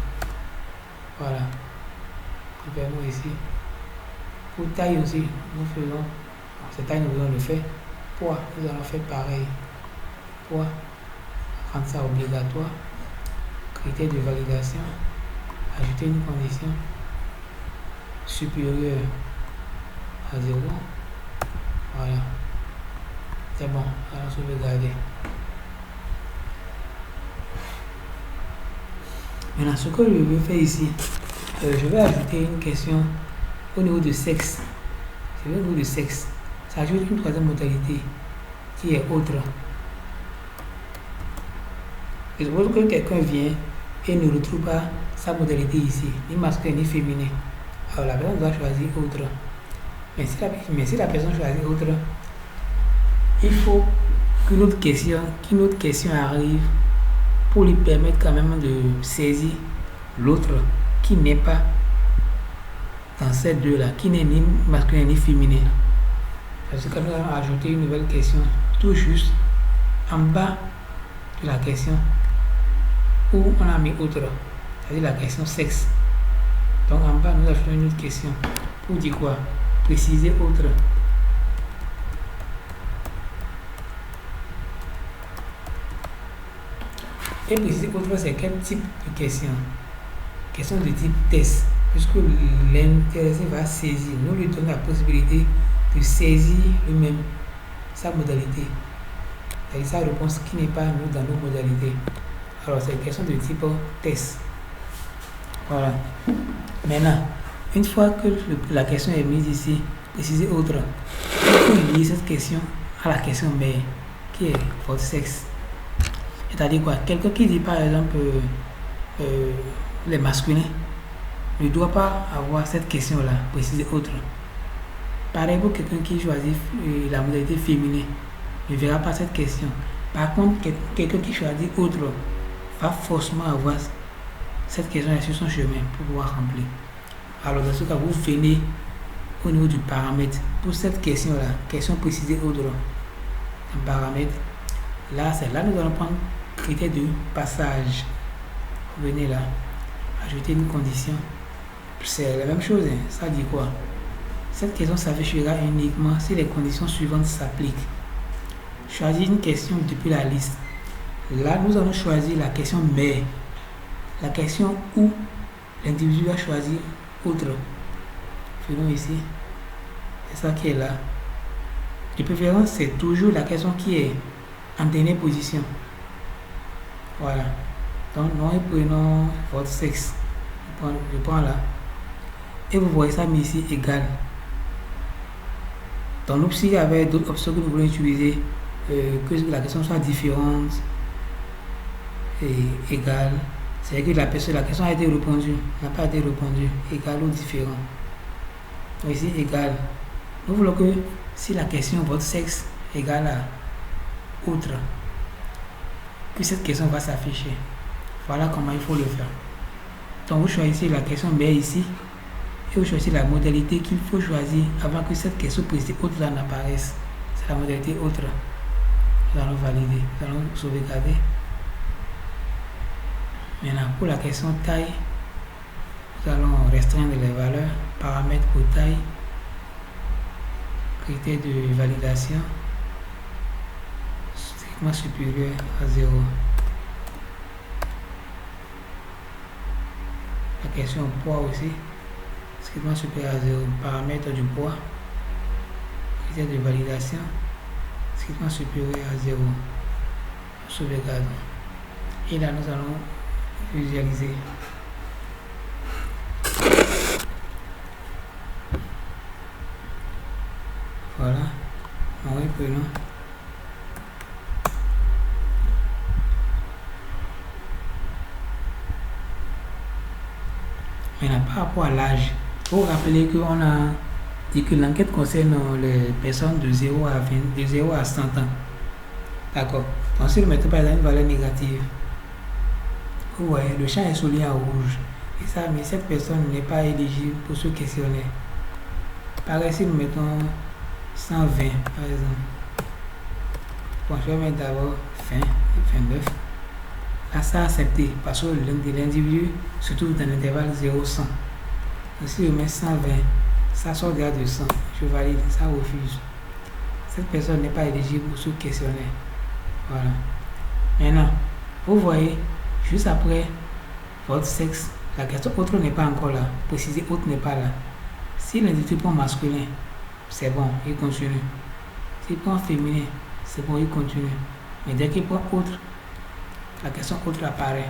Voilà. Coupons ici. Pour taille aussi, nous faisons, cette taille nous allons le faire. Poids, nous allons faire pareil. Poids, rendre ça obligatoire. Critère de validation. Ajouter une condition supérieure à 0. Voilà. C'est bon, alors sauvegarder. Maintenant, ce que je veux faire ici, je vais ajouter une question au niveau de sexe. C'est au niveau de sexe. Ça ajoute une troisième modalité qui est autre. Je suppose que quelqu'un vient et ne retrouve pas sa modalité ici, ni masculin ni féminin. Alors la personne doit choisir autre. Mais si la personne choisit autre, il faut qu'une autre question arrive pour lui permettre quand même de saisir l'autre qui n'est pas dans ces deux-là, qui n'est ni masculin ni féminin. Parce que nous allons ajouter une nouvelle question, tout juste en bas de la question où on a mis autre, c'est-à-dire la question sexe. Donc en bas, nous ajoutons une autre question pour dire quoi? Préciser autre. Et préciser autre, c'est quel type de question? Question de type test, puisque l'intéressé va saisir. Nous lui donnons la possibilité de saisir lui-même sa modalité. C'est-à-dire sa réponse qui n'est pas nous dans nos modalités. Alors c'est une question de type test. Voilà. Maintenant, une fois que la question est mise ici, préciser autre, il faut lier cette question à la question mère, qui est votre sexe. C'est-à-dire quoi? Quelqu'un qui dit par exemple les masculins ne doit pas avoir cette question-là, préciser autre. Pareil pour quelqu'un qui choisit la modalité féminine, ne verra pas cette question. Par contre, quelqu'un qui choisit autre va forcément avoir cette question sur son chemin pour pouvoir remplir. Alors dans ce cas, vous venez au niveau du paramètre. Pour cette question-là, question précisée autre, un paramètre, là, c'est là nous allons prendre critère de passage. Vous venez là. ajouter une condition. C'est la même chose, hein. Ça dit quoi? Cette question s'affichera uniquement si les conditions suivantes s'appliquent. Choisis une question depuis la liste. Là, nous allons choisir la question mais. La question où l'individu a choisi autre. Faisons ici. C'est ça qui est là. De préférence, c'est toujours la question qui est en dernière position. Voilà. Donc, nom et prénom, votre sexe. Je prends là. Et vous voyez ça mis ici égal. Donc, s'il y avait d'autres options que nous voulons utiliser, que la question soit différente et égale, c'est que la question a été répondue, n'a pas été répondue, égal ou différent. Donc, ici égal. Nous voulons que si la question votre sexe égale à autre, que cette question va s'afficher. Voilà comment il faut le faire. Donc vous choisissez la question mais ici et vous choisissez la modalité qu'il faut choisir avant que cette question précise autre là n'apparaisse. C'est la modalité autre. Nous allons valider, nous allons sauvegarder. Maintenant pour la question taille, nous allons restreindre les valeurs, paramètres pour taille, critères de validation, strictement supérieur à 0. La question poids aussi, strictement supérieur à 0. Paramètre du poids, critère de validation, strictement supérieur à 0. Sauvegarde. Et là, nous allons visualiser. Voilà. Oui, prénom. Maintenant, par rapport à l'âge, il faut rappeler qu'on a dit que l'enquête concerne les personnes de 0 à 20, de 0 à 100 ans. D'accord. Donc, si nous mettons par exemple une valeur négative, vous voyez, le champ est souligné en rouge. Et ça, mais cette personne n'est pas éligible pour ce questionnaire. Pareil, si nous mettons 120, par exemple. Bon, je vais mettre d'abord 20 et 29. Là, ça a accepté parce que l'individu se trouve dans l'intervalle 0-100. Si je mets 120, ça sort déjà de 100. Je valide, ça refuse. Cette personne n'est pas éligible pour ce questionnaire. Voilà. Maintenant, vous voyez, juste après votre sexe, la question autre n'est pas encore là. Préciser autre n'est pas là. Si l'individu prend masculin, c'est bon, il continue. S'il prend féminin, c'est bon, il continue. Mais dès qu'il prend autre, la question autre apparaît,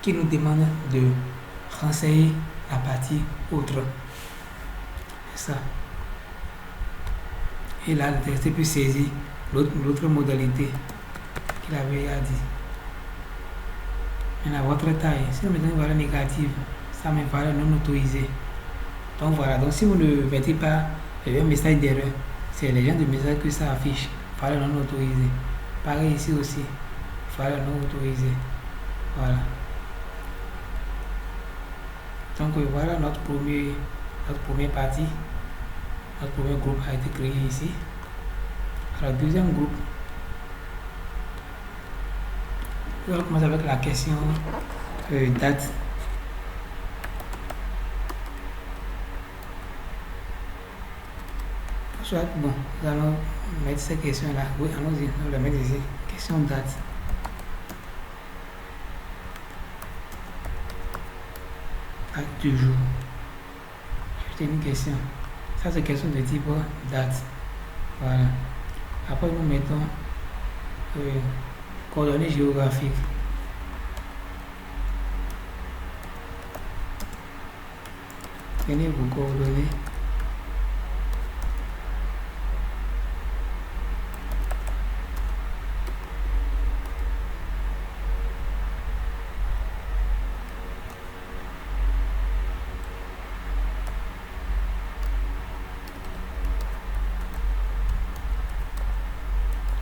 qui nous demande de renseigner la partie autre. C'est ça. Et là, le texte peut saisir l'autre modalité qu'il avait dit. Maintenant, votre taille, si nous mettons une valeur négative, ça met une valeur non autorisée. Donc voilà, donc si vous ne mettez pas un message d'erreur, c'est les gens de message que ça affiche, valeur non autorisée. Pareil ici aussi, valeur non autorisée. Voilà. Donc voilà notre première partie, notre premier groupe a été créé ici. Alors deuxième groupe, on va commencer avec la question date. Soit, bon, nous allons mettre ces questions-là. Oui, allons-y, on va la mettre ici. Question date. Date du jour. Ajouter une question. Ça, c'est question de type date. Voilà. Après, nous mettons coordonnées géographiques. Prenez vos coordonnées.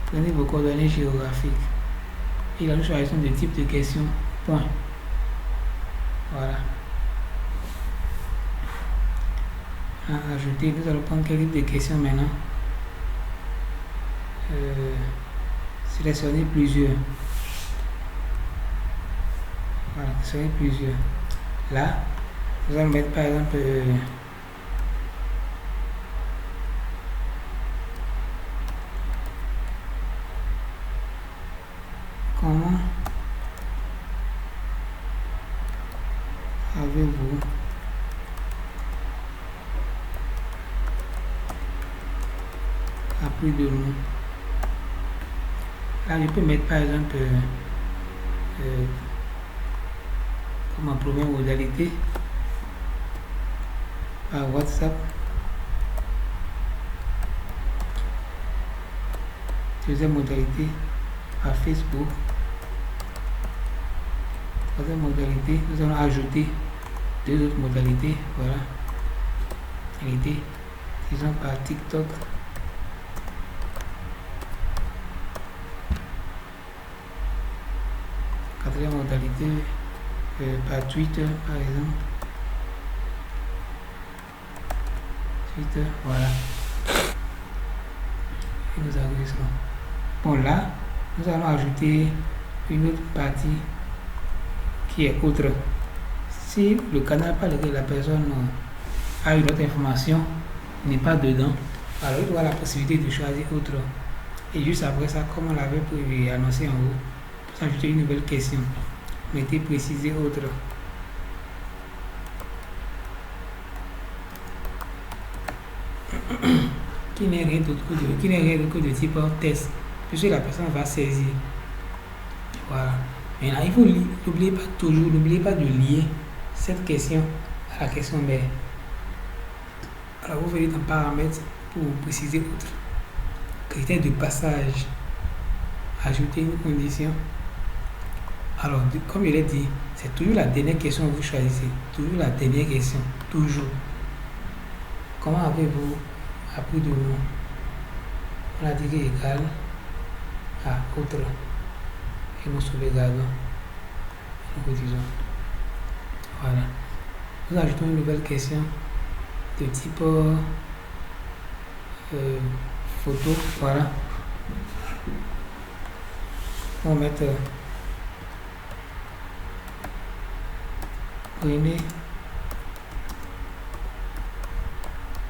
Prenez vos coordonnées géographiques. Et là, nous choisissons des types de questions. Point. Voilà. À ajouter, nous allons prendre quel type de questions maintenant. Sélectionner plusieurs. Voilà, serait plusieurs. Là, nous allons mettre par exemple comment avez-vous appris de nous? Là, je peux mettre par exemple comme en première modalité par WhatsApp, deuxième modalité par Facebook, troisième modalité, nous allons ajouter deux autres modalités, voilà, modalité, disons par TikTok, quatrième modalité par Twitter par exemple, Twitter, voilà, et nous enregistrons. Bon, là nous allons ajouter une autre partie qui est autre. Si le canal par lequel la personne a une autre information n'est pas dedans, alors il doit la possibilité de choisir autre. Et juste après ça, comme on l'avait prévu et annoncé en haut, pour ajouter une nouvelle question, mettez préciser autre. Qui n'est rien d'autre que de type test, puisque la personne va saisir. Voilà. Maintenant, il faut n'oubliez pas de lier cette question à la question mère. Alors, vous venez dans paramètres pour préciser autre. Critère de passage. Ajouter une condition. Alors, comme je l'ai dit, c'est toujours la dernière question que vous choisissez. Toujours la dernière question. Toujours. Comment avez-vous appris de nous? On a dit que égal à autre. Et nous sauvegardons. Nous disons. Voilà. Nous ajoutons une nouvelle question de type photo. Voilà. On va mettre prenez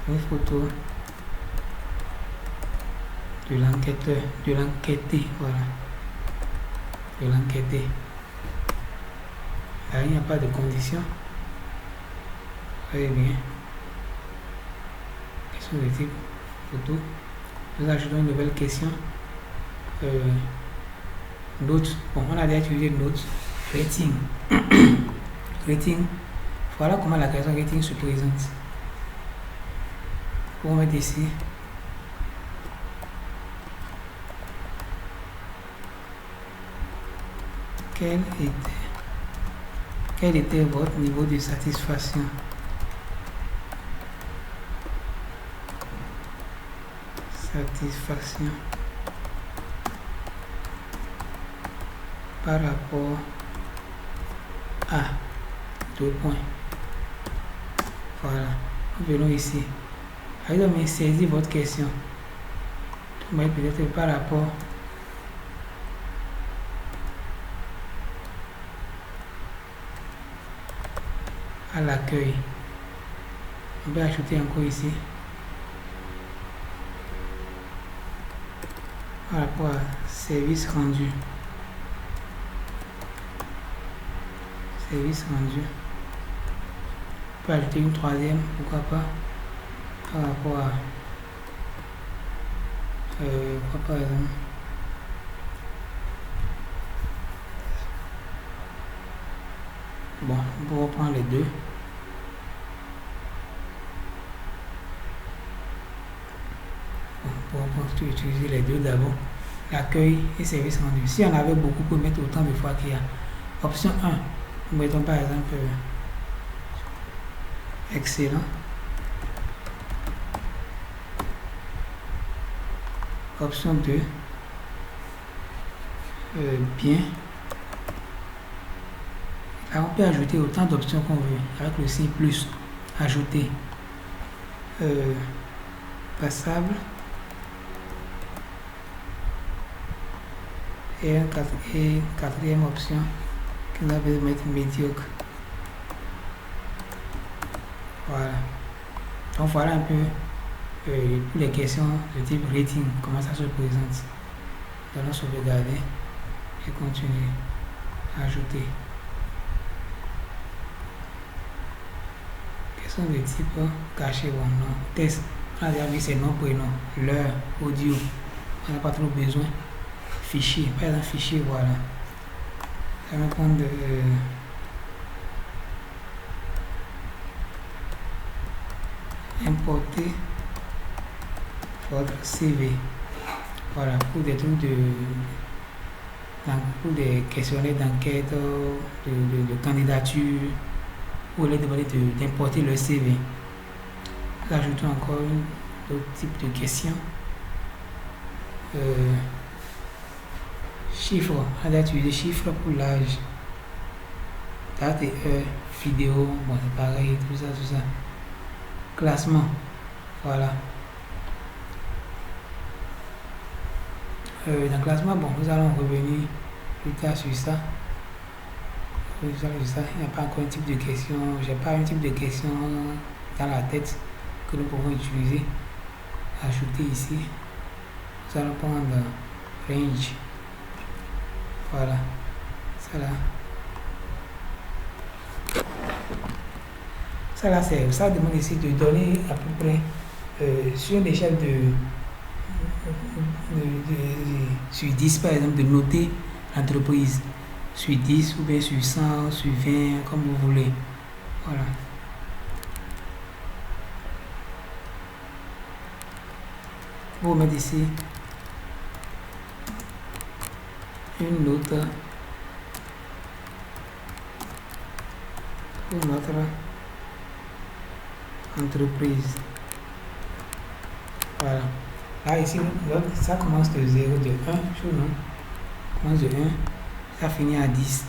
une photo de l'enquêteur, de l'enquêté, voilà, de l'enquêté. Là, il n'y a pas de condition. Très bien. Question de type photo. Nous ajoutons une nouvelle question. Notes. Bon, on a déjà utilisé notes. Rating. Rating. Voilà comment la question rating se présente. On va mettre ici. Quel était votre niveau de satisfaction? Satisfaction par rapport à 2 points. Voilà. Nous venons ici. Alors, mais saisir votre question. Mais peut-être par rapport à l'accueil. On peut ajouter encore ici. Par rapport à service rendu. Service rendu. On peut ajouter une troisième, pourquoi pas, par rapport à quoi par exemple. Bon, on peut reprendre les deux. On peut utiliser les deux d'abord. L'accueil et service rendu. Si on avait beaucoup, on peut mettre autant de fois qu'il y a. Option 1. Nous mettons par exemple excellent. Option 2. Bien. Là, on peut ajouter autant d'options qu'on veut avec le signe plus. Ajouter. Passable. Et quatrième option, que vous avez mettre médiocre. Voilà. Donc voilà un peu les questions de type rating, comment ça se présente. Nous allons sauvegarder et continuer à ajouter. Question de type caché, bon, non. Test, on a déjà vu c'est nom, prénom, l'heure, audio. On n'a pas trop besoin. Fichier, par exemple, fichier, voilà. Ça va prendre importer votre CV. Voilà, pour des trucs pour des questionnaires d'enquête, de candidature, ou les demander d'importer le CV. Ajoutons encore un autre type de question. Chiffres, on a utilisé chiffres pour l'âge. Date et heure, vidéo, bon c'est pareil, tout ça. Classement, voilà. Dans le classement, bon, nous allons revenir plus tard sur ça. Il n'y a pas encore un type de question, j'ai pas un type de question dans la tête que nous pouvons utiliser. Ajouter ici. Nous allons prendre range. Voilà. Ça là, ça demande ici de donner à peu près sur une échelle sur 10 par exemple, de noter l'entreprise sur 10 ou bien sur 100, sur 20, comme vous voulez. Voilà. Vous mettez ici une note pour notre entreprise. Voilà. Là, ici, ça commence de 0, de 1, sur non. Commence de 1, ça finit à 10.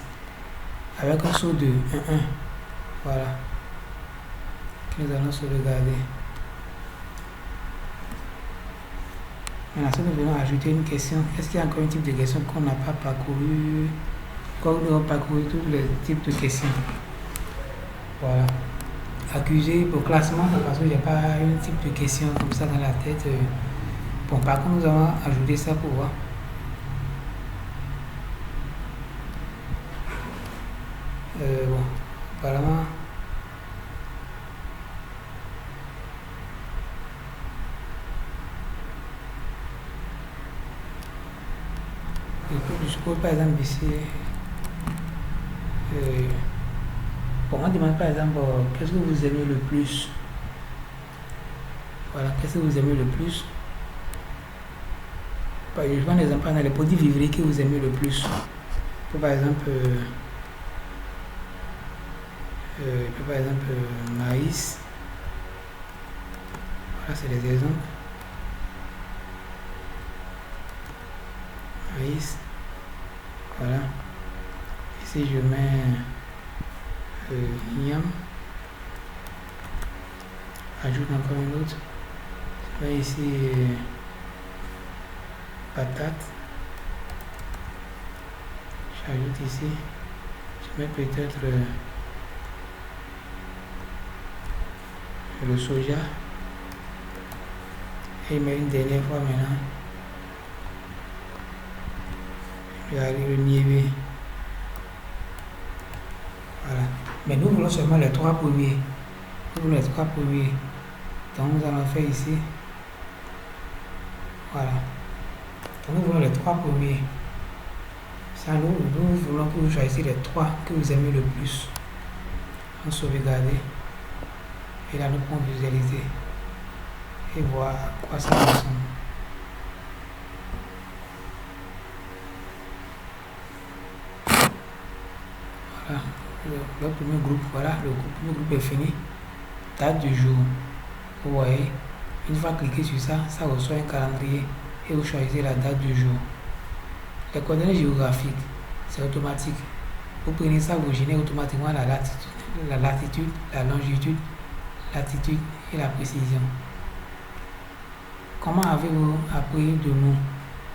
Avec un saut de 1, 1. Voilà. Nous allons sauvegarder. Maintenant, si nous venons ajouter une question, est-ce qu'il y a encore un type de question qu'on n'a pas parcouru, comme nous avons parcouru tous les types de questions? Voilà. Accusé pour classement, parce qu'il n'y a pas un type de question comme ça dans la tête. Bon, par contre, nous allons ajouter ça pour voir. Bon, apparemment. Je suppose par exemple ici. Bon, on demande par exemple qu'est-ce que vous aimez le plus. Voilà, qu'est-ce que vous aimez le plus. Je prends l'exemple dans les produits vivriers que vous aimez le plus. Par exemple, maïs. Voilà, c'est les exemples. Maïs. Voilà. Ici, je mets yam. Ajoute encore une autre. Je mets ici patate. J'ajoute ici. Je mets peut-être le soja. Et je mets une dernière fois maintenant. Je vais aller le niévé. Voilà. Mais nous voulons seulement les 3 premiers. Nous voulons les 3 premiers. Donc nous allons faire ici. Voilà. Donc nous voulons les 3 premiers. Ça, nous voulons que vous choisissiez les 3 que vous aimez le plus. On sauvegarde. Et là nous pouvons visualiser. Et voir à quoi ça ressemble. Voilà. Le premier groupe, voilà, le premier groupe est fini. Date du jour. Vous voyez, une fois cliqué sur ça, ça reçoit un calendrier et vous choisissez la date du jour. Les coordonnées géographiques, c'est automatique. Vous prenez ça, vous générez automatiquement la latitude, la longitude, latitude et la précision. Comment avez-vous appris de nous?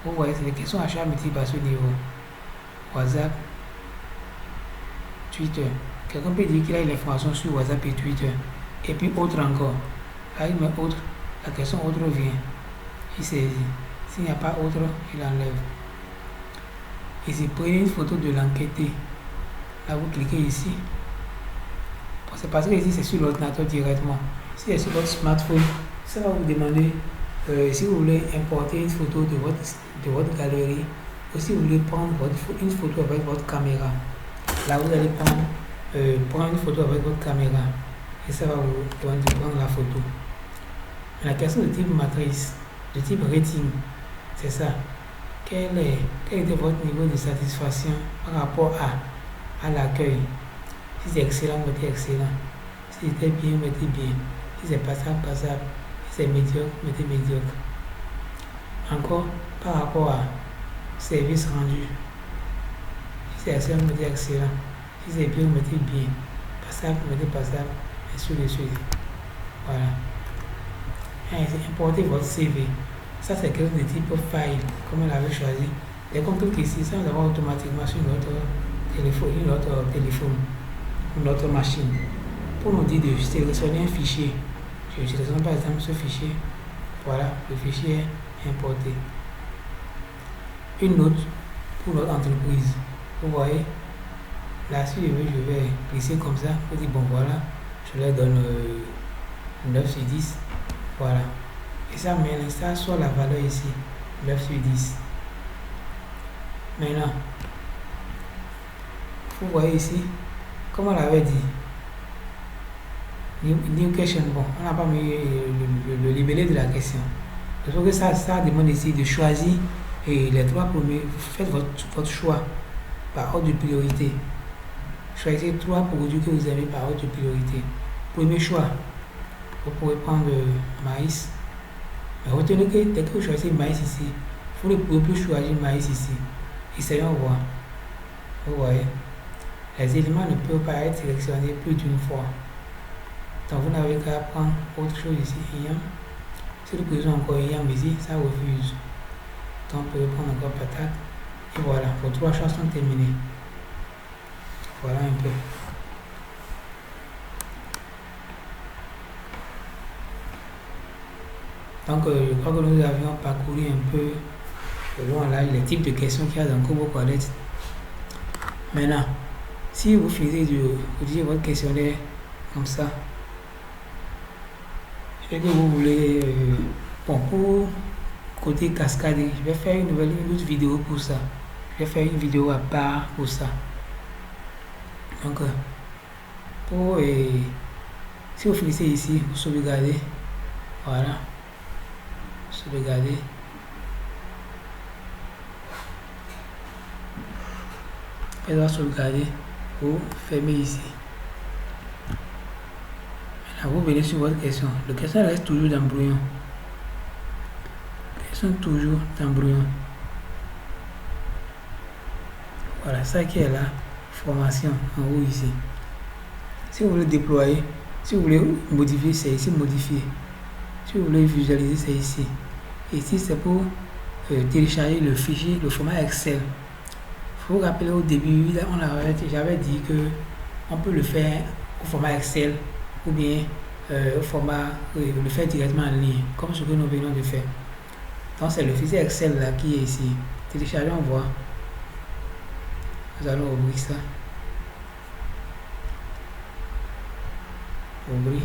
Vous voyez, c'est des questions à chaque multiple à ce niveau. WhatsApp, Twitter. Quelqu'un peut dire qu'il a l'information sur WhatsApp et Twitter. Et puis autre encore. Là, il met autre. La question autre vient. Il saisit. S'il n'y a pas autre, il enlève. Ici, prenez une photo de l'enquêté. Là, vous cliquez ici. C'est parce que ici, c'est sur l'ordinateur directement. Si c'est sur votre smartphone, ça va vous demander si vous voulez importer une photo de votre galerie ou si vous voulez prendre une photo avec votre caméra. Là, vous allez prendre une photo avec votre caméra et ça va vous demander de prendre la photo. La question de type matrice, de type rating, c'est ça. Quel était votre niveau de satisfaction par rapport à l'accueil? Si c'est excellent, mettez excellent. Si c'était bien, mettez bien. Si c'est passable, passable. Si c'est médiocre, mettez médiocre. Encore, par rapport à service rendu. Si c'est excellent, mettez excellent. Si c'est bien, mettez bien. Passable, mettez passable. Et sur de suite. Voilà. Et importez votre CV. Ça, c'est quelque chose de type file, comme on l'avait choisi. Dès qu'on clique ici, ça va automatiquement sur notre téléphone, ou notre machine, pour nous dire de sélectionner un fichier. Je sélectionne par exemple ce fichier. Voilà, le fichier est importé. Une note pour notre entreprise. Vous voyez, là, si je vais glisser comme ça, pour dire bon voilà, je leur donne 9 sur 10. Voilà. Et ça, maintenant, ça soit la valeur ici, 9 sur 10. Maintenant, vous voyez ici, comme on l'avait dit, new question, bon, on n'a pas mis le libellé de la question. Donc que ça demande ici de choisir les trois premiers. Faites votre choix par ordre de priorité. Choisissez trois produits que vous aimez par ordre de priorité. Premier choix, vous pourrez prendre maïs. Mais retenez que dès que vous choisissez maïs ici, vous ne pouvez plus choisir maïs ici. Essayons voir. Vous voyez, les éléments ne peuvent pas être sélectionnés plus d'une fois. Donc vous n'avez qu'à prendre autre chose ici, yam. Si nous prenons encore yam ici, ça refuse. Donc vous pouvez prendre encore patate. Et voilà, vos trois choix sont terminés. Voilà un peu. Donc, je crois que nous avions parcouru un peu loin là les types de questions qu'il y a dans Kobo Collect. Maintenant, si vous finissez de rédiger votre questionnaire comme ça, et que vous voulez, bon, pour côté cascade, je vais faire une autre vidéo pour ça. Je vais faire une vidéo à part pour ça. Donc, si vous finissez ici, vous sauvegardez. Voilà. Sauvegarder. Elle va sauvegarder ou fermer ici. Maintenant, vous venez sur votre question. Le question reste toujours dans brouillon. Question toujours dans brouillon. Voilà, ça qui est là. Formation en haut ici. Si vous voulez déployer, si vous voulez modifier, c'est ici modifier. Si vous voulez visualiser, c'est ici. Ici, c'est pour télécharger le fichier, le format Excel. Il faut vous rappeler au début, j'avais dit que on peut le faire au format Excel ou bien au format, le faire directement en ligne, comme ce que nous venons de faire. Donc, c'est le fichier Excel là qui est ici. Téléchargeons, voir. Nous allons ouvrir ça. Ouvrir.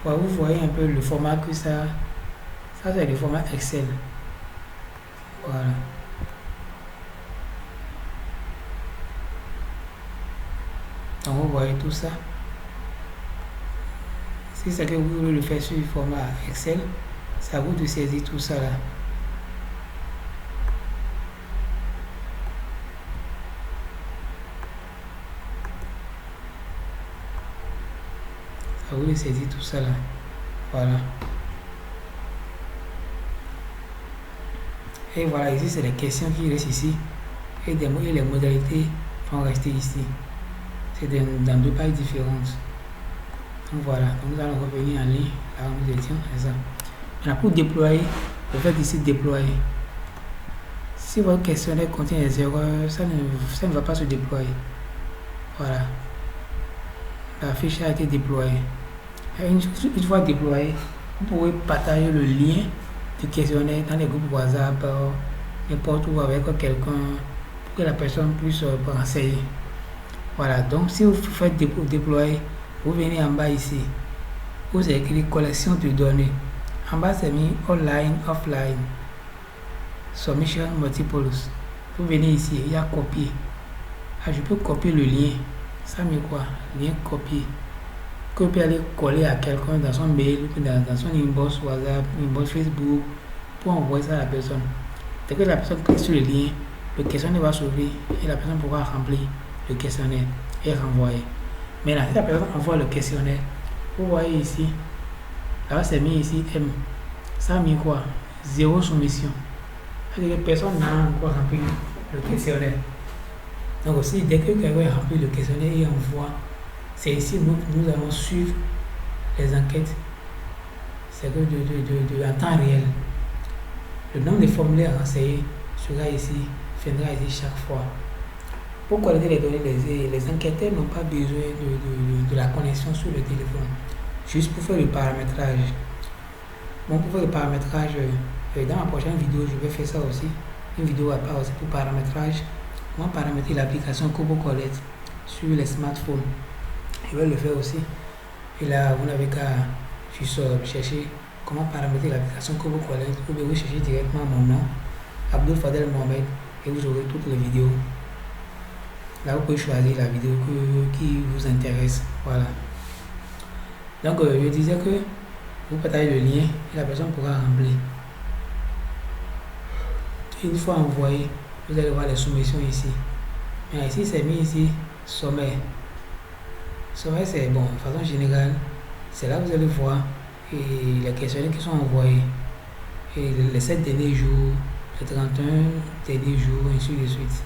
Voilà, vous voyez un peu le format que ça c'est le format Excel. Voilà. Donc vous voyez tout ça. Si c'est que vous voulez le faire sur le format Excel, c'est à vous de saisir tout ça là. C'est à vous de saisir tout ça là. Voilà. Et voilà, ici c'est les questions qui restent ici. Et les modalités vont rester ici. C'est dans deux pages différentes. Donc voilà, donc nous allons revenir en ligne. Là où nous étions, c'est ça. Maintenant pour déployer, vous faites ici déployer. Si votre questionnaire contient des erreurs, ça ne va pas se déployer. Voilà. La fiche a été déployée. Et une fois déployée, vous pouvez partager le lien du questionnaire dans les groupes WhatsApp, n'importe où avec quelqu'un pour que la personne puisse renseigner. Voilà, donc si vous faites déployer, vous venez en bas ici. Vous écrivez collection de données. En bas, c'est mis online, offline, submission multiples. Vous venez ici, il y a copier. Ah, je peux copier le lien. Ça met quoi? Lien copier. Que vous pouvez aller coller à quelqu'un dans son mail, dans son inbox WhatsApp, inbox Facebook, pour envoyer ça à la personne. Dès que la personne clique sur le lien, le questionnaire va s'ouvrir et la personne pourra remplir le questionnaire et renvoyer. Maintenant, si la personne envoie le questionnaire, vous voyez ici, là c'est mis ici M. Ça a mis quoi? 0 soumission. C'est-à-dire que personne n'a encore rempli le questionnaire. Donc aussi, dès que quelqu'un a rempli le questionnaire et envoie, c'est ici nous allons suivre les enquêtes. C'est que en temps réel. Le nombre de formulaires renseignés sera ici, viendra ici chaque fois. Pour collecter les données, les enquêteurs n'ont pas besoin de la connexion sur le téléphone. Juste pour faire le paramétrage. Bon, pour faire le paramétrage, dans ma prochaine vidéo, je vais faire ça aussi. Une vidéo à part aussi pour paramétrage. Comment paramétrer l'application Kobo Collect sur les smartphones. Je vais le faire aussi. Et là, vous n'avez qu'à juste chercher comment paramétrer l'application Kobo Collect. Ou bien vous cherchez directement mon nom, Abdul Fadel Mohamed, et vous aurez toutes les vidéos. Là, vous pouvez choisir la vidéo qui vous intéresse. Voilà. Donc, je disais que vous partagez le lien et la personne pourra remplir. Une fois envoyé, vous allez voir les soumissions ici. Mais ici, c'est mis ici, sommaire. Sommaire, c'est bon, de façon générale, c'est là que vous allez voir et les questionnaires qui sont envoyés. Et les 7 derniers jours, les 31 derniers jours, ainsi de suite.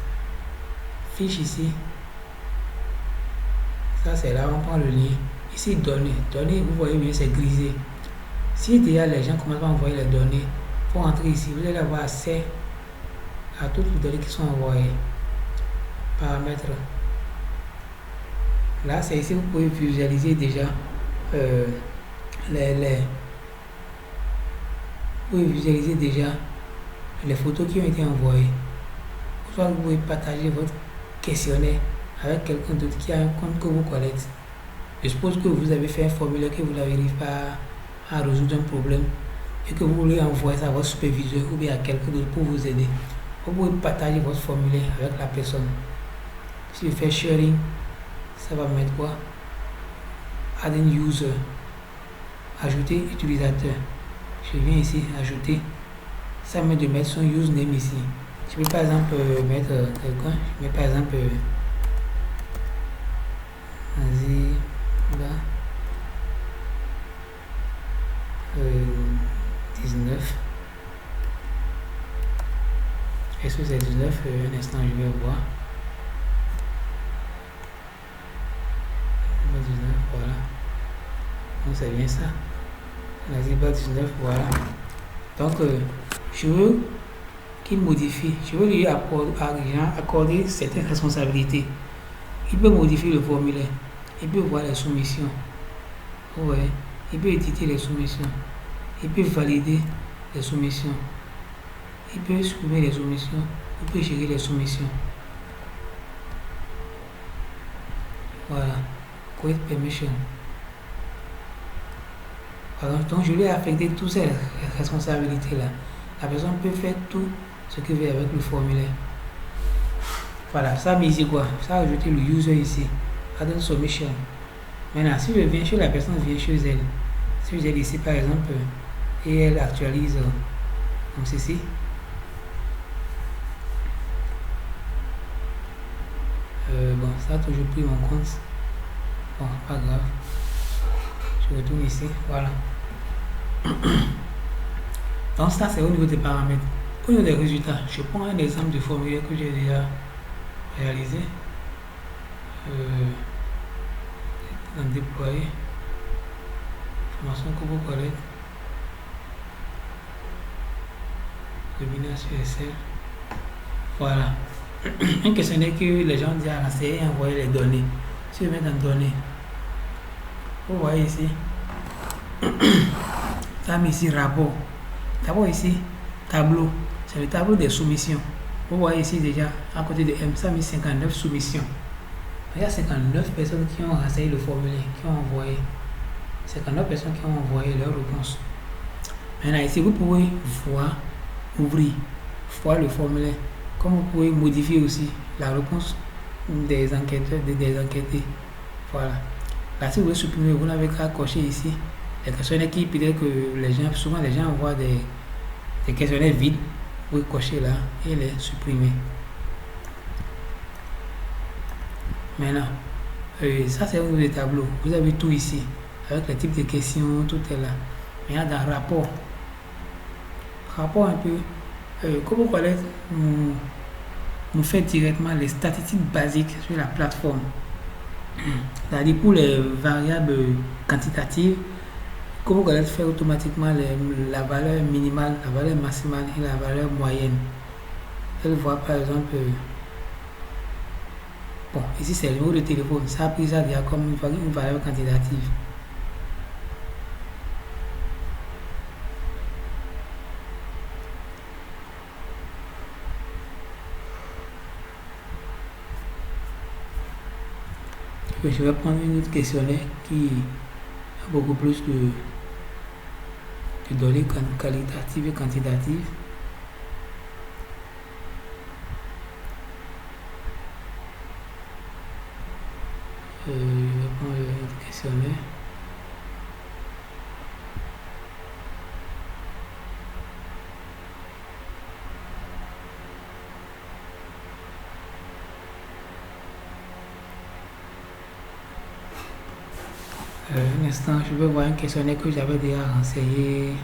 Fiche ici. Ça, c'est là, on prend le lien. Ici, données. Données, vous voyez bien, c'est grisé. Si déjà les gens commencent à envoyer les données, pour entrer ici, vous allez avoir accès à toutes les données qui sont envoyées. Paramètres. Là, c'est ici que vous pouvez visualiser déjà vous pouvez visualiser déjà les photos qui ont été envoyées. Soit vous pouvez partager votre questionnaire avec quelqu'un d'autre qui a un compte que vous collectez. Je suppose que vous avez fait un formulaire que vous n'arrivez pas à résoudre un problème et que vous voulez envoyer ça à votre superviseur ou bien à quelqu'un d'autre pour vous aider. Vous pouvez partager votre formulaire avec la personne. Si vous faites sharing, ça va mettre quoi? Add an user. Ajouter utilisateur. Je viens ici, ajouter. Ça me met de mettre son username ici. Je peux par exemple mettre quelqu'un. Je mets par exemple vas-y là 19. Est-ce que c'est 19? Un instant, je vais voir. 19, voilà. Donc c'est bien ça. Vas-y, 19, voilà. Donc je veux qu'il modifie. Je veux lui accorder certaines responsabilités. Il peut modifier le formulaire. Il peut voir les soumissions. Ouais. Il peut éditer les soumissions. Il peut valider les soumissions. Il peut supprimer les soumissions. Il peut gérer les soumissions. Voilà. Create permission. Voilà. Donc je lui ai affecté toutes ces responsabilités-là. La personne peut faire tout ce qu'il veut avec le formulaire. Voilà, ça met ici quoi? Ça a ajouté le user ici. Add on submission. Maintenant, si je viens chez la personne, vient chez elle. Si je viens ici par exemple, et elle actualise comme ceci. Bon, ça a toujours pris mon compte. Bon, pas grave. Je retourne ici, voilà. Donc ça c'est au niveau des paramètres. Pour les résultats, je prends un exemple de formulaire que j'ai déjà réalisé. Dans déployer, formation que vous collègues, webinaire sur Excel. Voilà. Un questionnaire que les gens disent à renseigner et envoyer les données. Si vous mettez en données, vous voyez ici, ça a mis ici rapport. D'abord ici, tableau. C'est le tableau des soumissions. Vous voyez ici déjà, à côté de M, ça a mis 59 soumissions. Il y a 59 personnes qui ont renseigné le formulaire, qui ont envoyé. 59 personnes qui ont envoyé leur réponse. Maintenant ici, vous pouvez voir, ouvrir, voir le formulaire. Comme vous pouvez modifier aussi la réponse des enquêteurs, des enquêtés. Voilà. Là, si vous voulez supprimer, vous n'avez qu'à cocher ici les questionnaires qui, peut-être que les gens, souvent les gens envoient des questionnaires vides. Vous pouvez cocher là et les supprimer. Maintenant, ça c'est un nouveau tableau. Vous avez tout ici, avec les types de questions, tout est là. Maintenant, dans rapport un peu, comme vous connaissez, nous fait directement les statistiques basiques sur la plateforme. C'est-à-dire pour les variables quantitatives, comme vous connaissez, fait automatiquement la valeur minimale, la valeur maximale et la valeur moyenne. Elle voit par exemple, bon, ici c'est le numéro de téléphone, ça a pris ça déjà comme une valeur quantitative. Je vais prendre une autre questionnaire qui a beaucoup plus de données qualitatives et quantitatives. Je vais prendre un autre questionnaire. Un instant, je vais voir un questionnaire que j'avais déjà renseigné.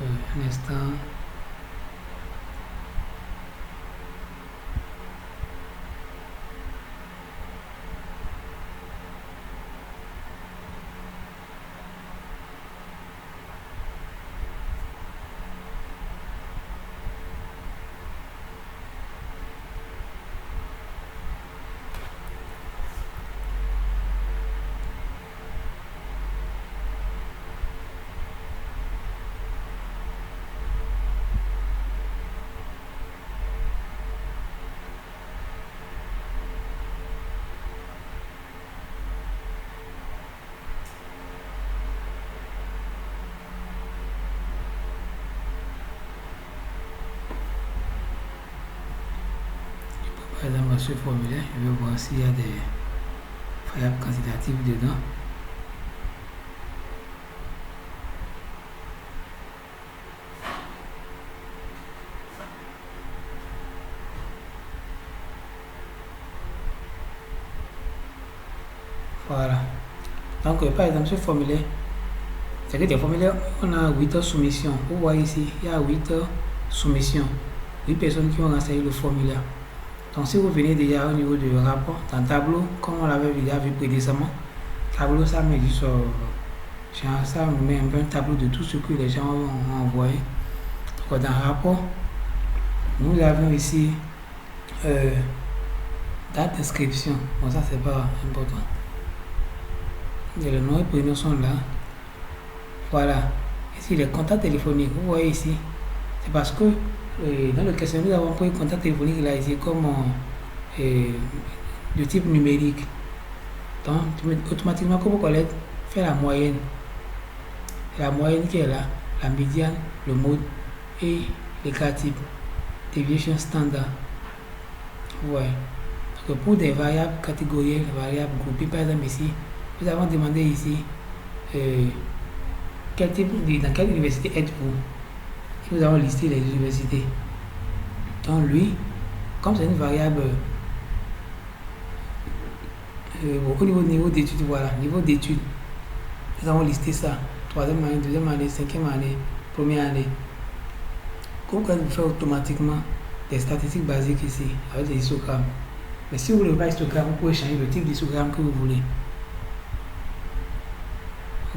Un instant. Par exemple, dans ce formulaire, je vais voir s'il y a des variables quantitatives dedans. Voilà. Donc, par exemple, ce formulaire, c'est que des formulaires, on a 8 soumissions. Vous voyez ici, il y a 8 soumissions. 8 personnes qui ont renseigné le formulaire. Donc, si vous venez déjà au niveau du rapport, dans le tableau, comme on l'avait déjà vu précédemment, tableau, ça met juste, ça met un tableau de tout ce que les gens ont envoyé. Donc, dans le rapport, nous avons ici date d'inscription. Bon, ça, c'est pas important. Et le nom et prénom sont là. Voilà. Ici, les contacts téléphoniques, vous voyez ici, c'est parce que dans le questionnaire, nous avons pris un contact téléphonique là, ici, comme de type numérique. Donc, automatiquement, comme vous connaissez, fait la moyenne. La moyenne qui est là, la médiane, le mode et les cas types. Deviation standard. Ouais. Donc, pour des variables catégorielles, variables groupées, par exemple ici, Nous avons demandé ici dans quelle université êtes-vous. Nous avons listé les universités. Donc lui, comme c'est une variable au niveau d'études, voilà, niveau d'études, nous avons listé ça. 3e année, 2e année, 5e année, 1re année. Comme vous faites automatiquement des statistiques basiques ici, avec des histogrammes. Mais si vous ne voulez pas histogramme, vous pouvez changer le type d'histogramme que vous voulez.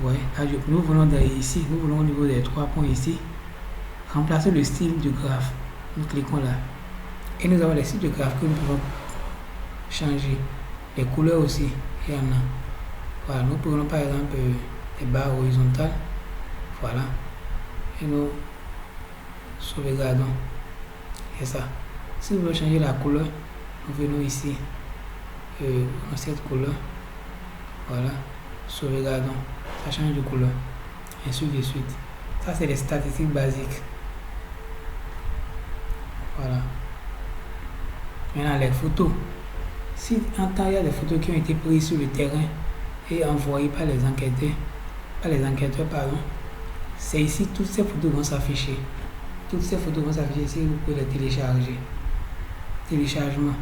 Ouais, là, nous venons ici, nous voulons au niveau des 3 points ici, remplacer le style du graphe. Nous cliquons là. Et nous avons les styles de graphe que nous pouvons changer. Les couleurs aussi, il y en a. Voilà, nous prenons par exemple les barres horizontales. Voilà. Et nous sauvegardons. C'est ça. Si vous voulez changer la couleur, nous venons ici dans cette couleur. Voilà. Sauvegardons. Ça change de couleur. Ainsi de suite. Ça, c'est les statistiques basiques. Voilà. Maintenant, les photos. Si en temps il y a des photos qui ont été prises sur le terrain et envoyées par les enquêteurs, pardon, c'est ici, toutes ces photos vont s'afficher. Toutes ces photos vont s'afficher ici, vous pouvez les télécharger. Téléchargement.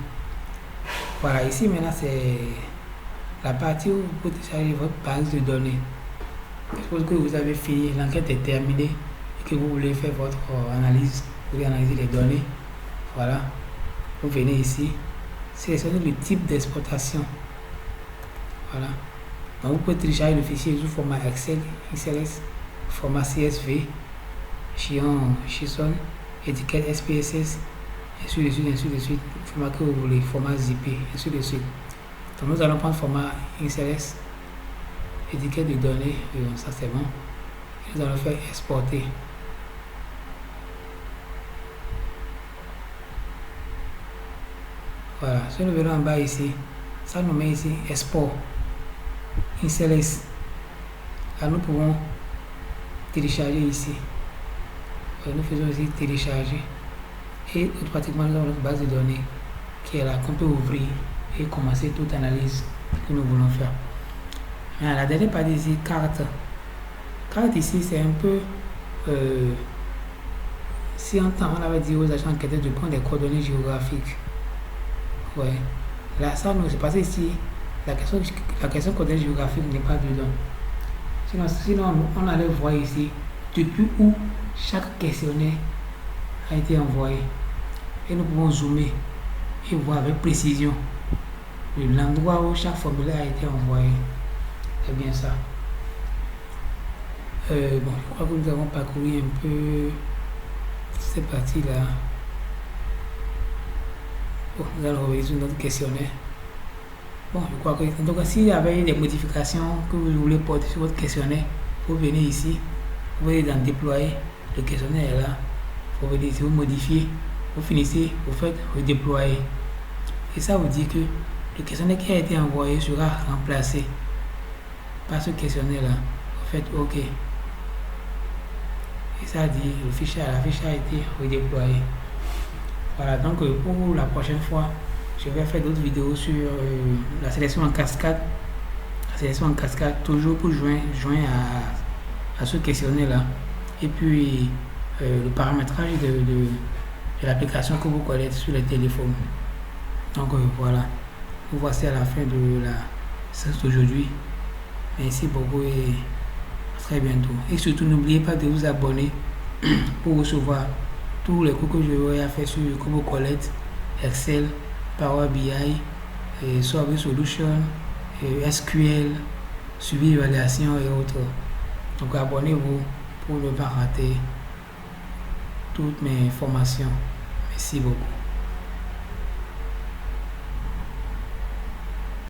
Voilà, ici maintenant c'est la partie où vous pouvez télécharger votre base de données. Je suppose que vous avez fini, l'enquête est terminée et que vous voulez faire votre analyse, vous voulez analyser les données. Voilà, vous venez ici, sélectionnez le type d'exportation. Voilà, donc vous pouvez télécharger le fichier sous format Excel, XLS, format CSV, JSON, étiquette SPSS, ainsi de suite, format que vous voulez, format zippé, ainsi de suite. Donc nous allons prendre format XLS, étiquette de données, ça c'est bon. Et nous allons faire exporter. Voilà, si nous venons en bas ici, ça nous met ici export XLS. Là nous pouvons télécharger ici. Nous faisons ici télécharger et automatiquement nous avons notre base de données qui est là qu'on peut ouvrir et commencer toute analyse que nous voulons faire. Maintenant, la dernière partie ici, carte. Carte ici c'est un peu si en temps on avait dit aux agents enquêteurs de prendre des coordonnées géographiques. Ouais. Là ça nous c'est passé ici. La question coordonnées géographiques n'est pas dedans. Sinon on allait voir ici depuis où chaque questionnaire a été envoyé. Et nous pouvons zoomer et voir avec précision l'endroit où chaque formulaire a été envoyé. C'est bien ça. Bon, je crois que nous avons parcouru un peu cette partie-là. Bon, nous allons revenir sur notre questionnaire. Bon, je crois que donc s'il y avait des modifications que vous voulez porter sur votre questionnaire, vous venez ici, vous venez dans déployer, le questionnaire est là, vous venez ici, vous modifiez, vous finissez, vous faites redéployer. Et ça vous dit que le questionnaire qui a été envoyé sera remplacé par ce questionnaire là. Vous faites OK. Et ça dit la fiche a été redéployée. Voilà, donc pour la prochaine fois, je vais faire d'autres vidéos sur la sélection en cascade. La sélection en cascade, toujours pour joindre à ce questionnaire là. Et puis le paramétrage de l'application que vous connaissez sur les téléphones. Donc voilà, nous voici à la fin de la séance d'aujourd'hui. Merci beaucoup et à très bientôt. Et surtout, n'oubliez pas de vous abonner pour recevoir tous les cours que je vais faire sur Kobo Collect, Excel, Power BI, Survey Solution, SQL, suivi évaluation et autres. Donc abonnez-vous pour ne pas rater toutes mes formations. Merci beaucoup.